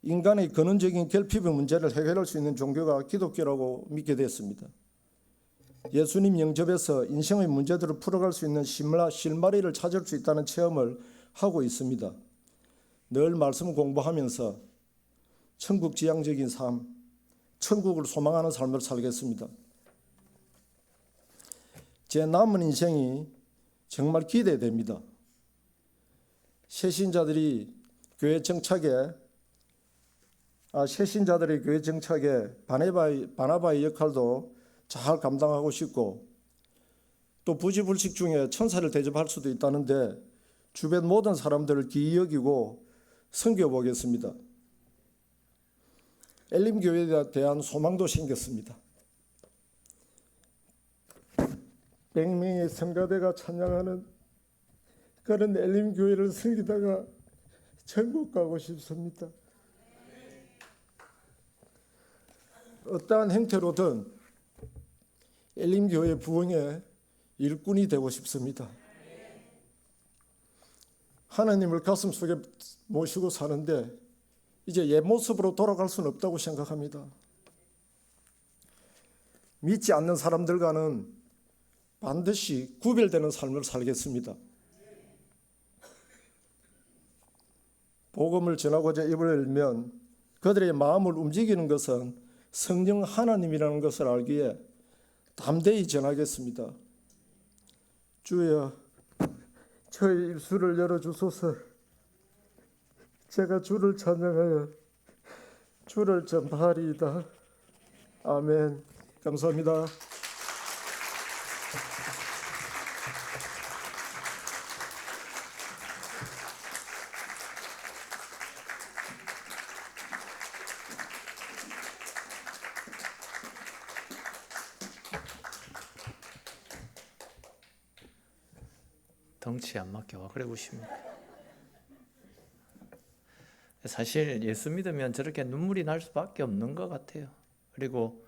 G: 인간의 근원적인 결핍의 문제를 해결할 수 있는 종교가 기독교라고 믿게 됐습니다. 예수님 영접에서 인생의 문제들을 풀어갈 수 있는 실마리를 찾을 수 있다는 체험을 하고 있습니다. 늘 말씀 공부하면서 천국 지향적인 삶, 천국을 소망하는 삶을 살겠습니다. 제 남은 인생이 정말 기대됩니다. 새신자들의 교회 정착에 바나바의 역할도 잘 감당하고 싶고 또 부지불식 중에 천사를 대접할 수도 있다는데 주변 모든 사람들을 기이 여기고 섬겨보겠습니다. 엘림교회에 대한 소망도 생겼습니다. 100명의 성가대가 찬양하는 그런 엘림교회를 섬기다가 천국 가고 싶습니다. 어떠한 형태로든 엘림교회 부흥의 일꾼이 되고 싶습니다. 하나님을 가슴속에 모시고 사는데 이제 옛 모습으로 돌아갈 수는 없다고 생각합니다. 믿지 않는 사람들과는 반드시 구별되는 삶을 살겠습니다. 복음을 전하고자 입을 열면 그들의 마음을 움직이는 것은 성령 하나님이라는 것을 알기에 담대히 전하겠습니다. 주여, 저의 입술을 열어주소서. 제가 주를 찬양하여 주를 전파하리이다. 아멘. 감사합니다.
B: 덩치 안 맞게 와 그래 보십니까? 사실 예수 믿으면 저렇게 눈물이 날 수밖에 없는 것 같아요. 그리고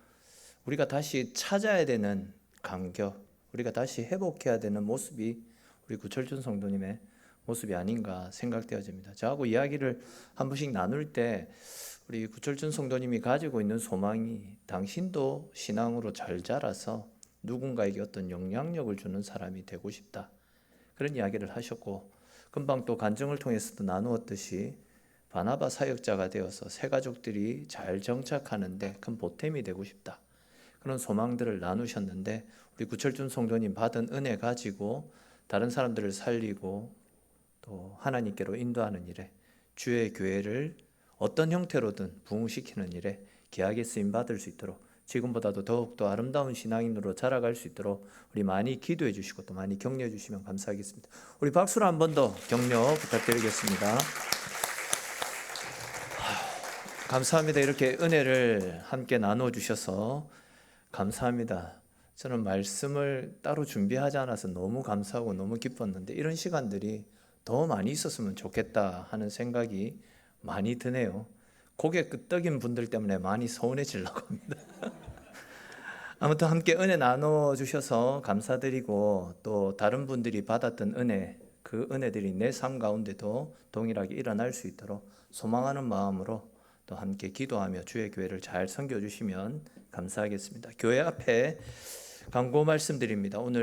B: 우리가 다시 찾아야 되는 감격, 우리가 다시 회복해야 되는 모습이 우리 구철준 성도님의 모습이 아닌가 생각되어집니다. 저하고 이야기를 한 번씩 나눌 때 우리 구철준 성도님이 가지고 있는 소망이 당신도 신앙으로 잘 자라서 누군가에게 어떤 영향력을 주는 사람이 되고 싶다, 그런 이야기를 하셨고, 금방 또 간증을 통해서도 나누었듯이 바나바 사역자가 되어서 새 가족들이 잘 정착하는데 큰 보탬이 되고 싶다, 그런 소망들을 나누셨는데, 우리 구철준 성도님 받은 은혜 가지고 다른 사람들을 살리고 또 하나님께로 인도하는 일에, 주의 교회를 어떤 형태로든 부흥시키는 일에 귀하게 쓰임 받을 수 있도록, 지금보다도 더욱더 아름다운 신앙인으로 자라갈 수 있도록 우리 많이 기도해 주시고 또 많이 격려해 주시면 감사하겠습니다. 우리 박수로 한 번 더 격려 부탁드리겠습니다. 감사합니다. 이렇게 은혜를 함께 나눠 주셔서 감사합니다. 저는 말씀을 따로 준비하지 않아서 너무 감사하고 너무 기뻤는데 이런 시간들이 더 많이 있었으면 좋겠다 하는 생각이 많이 드네요. 고개 끄덕인 분들 때문에 많이 서운해지려고 합니다. 아무튼 함께 은혜 나눠 주셔서 감사드리고 또 다른 분들이 받았던 은혜, 그 은혜들이 내 삶 가운데도 동일하게 일어날 수 있도록 소망하는 마음으로 또 함께 기도하며 주의 교회를 잘 섬겨 주시면 감사하겠습니다. 교회 앞에 광고 말씀드립니다. 오늘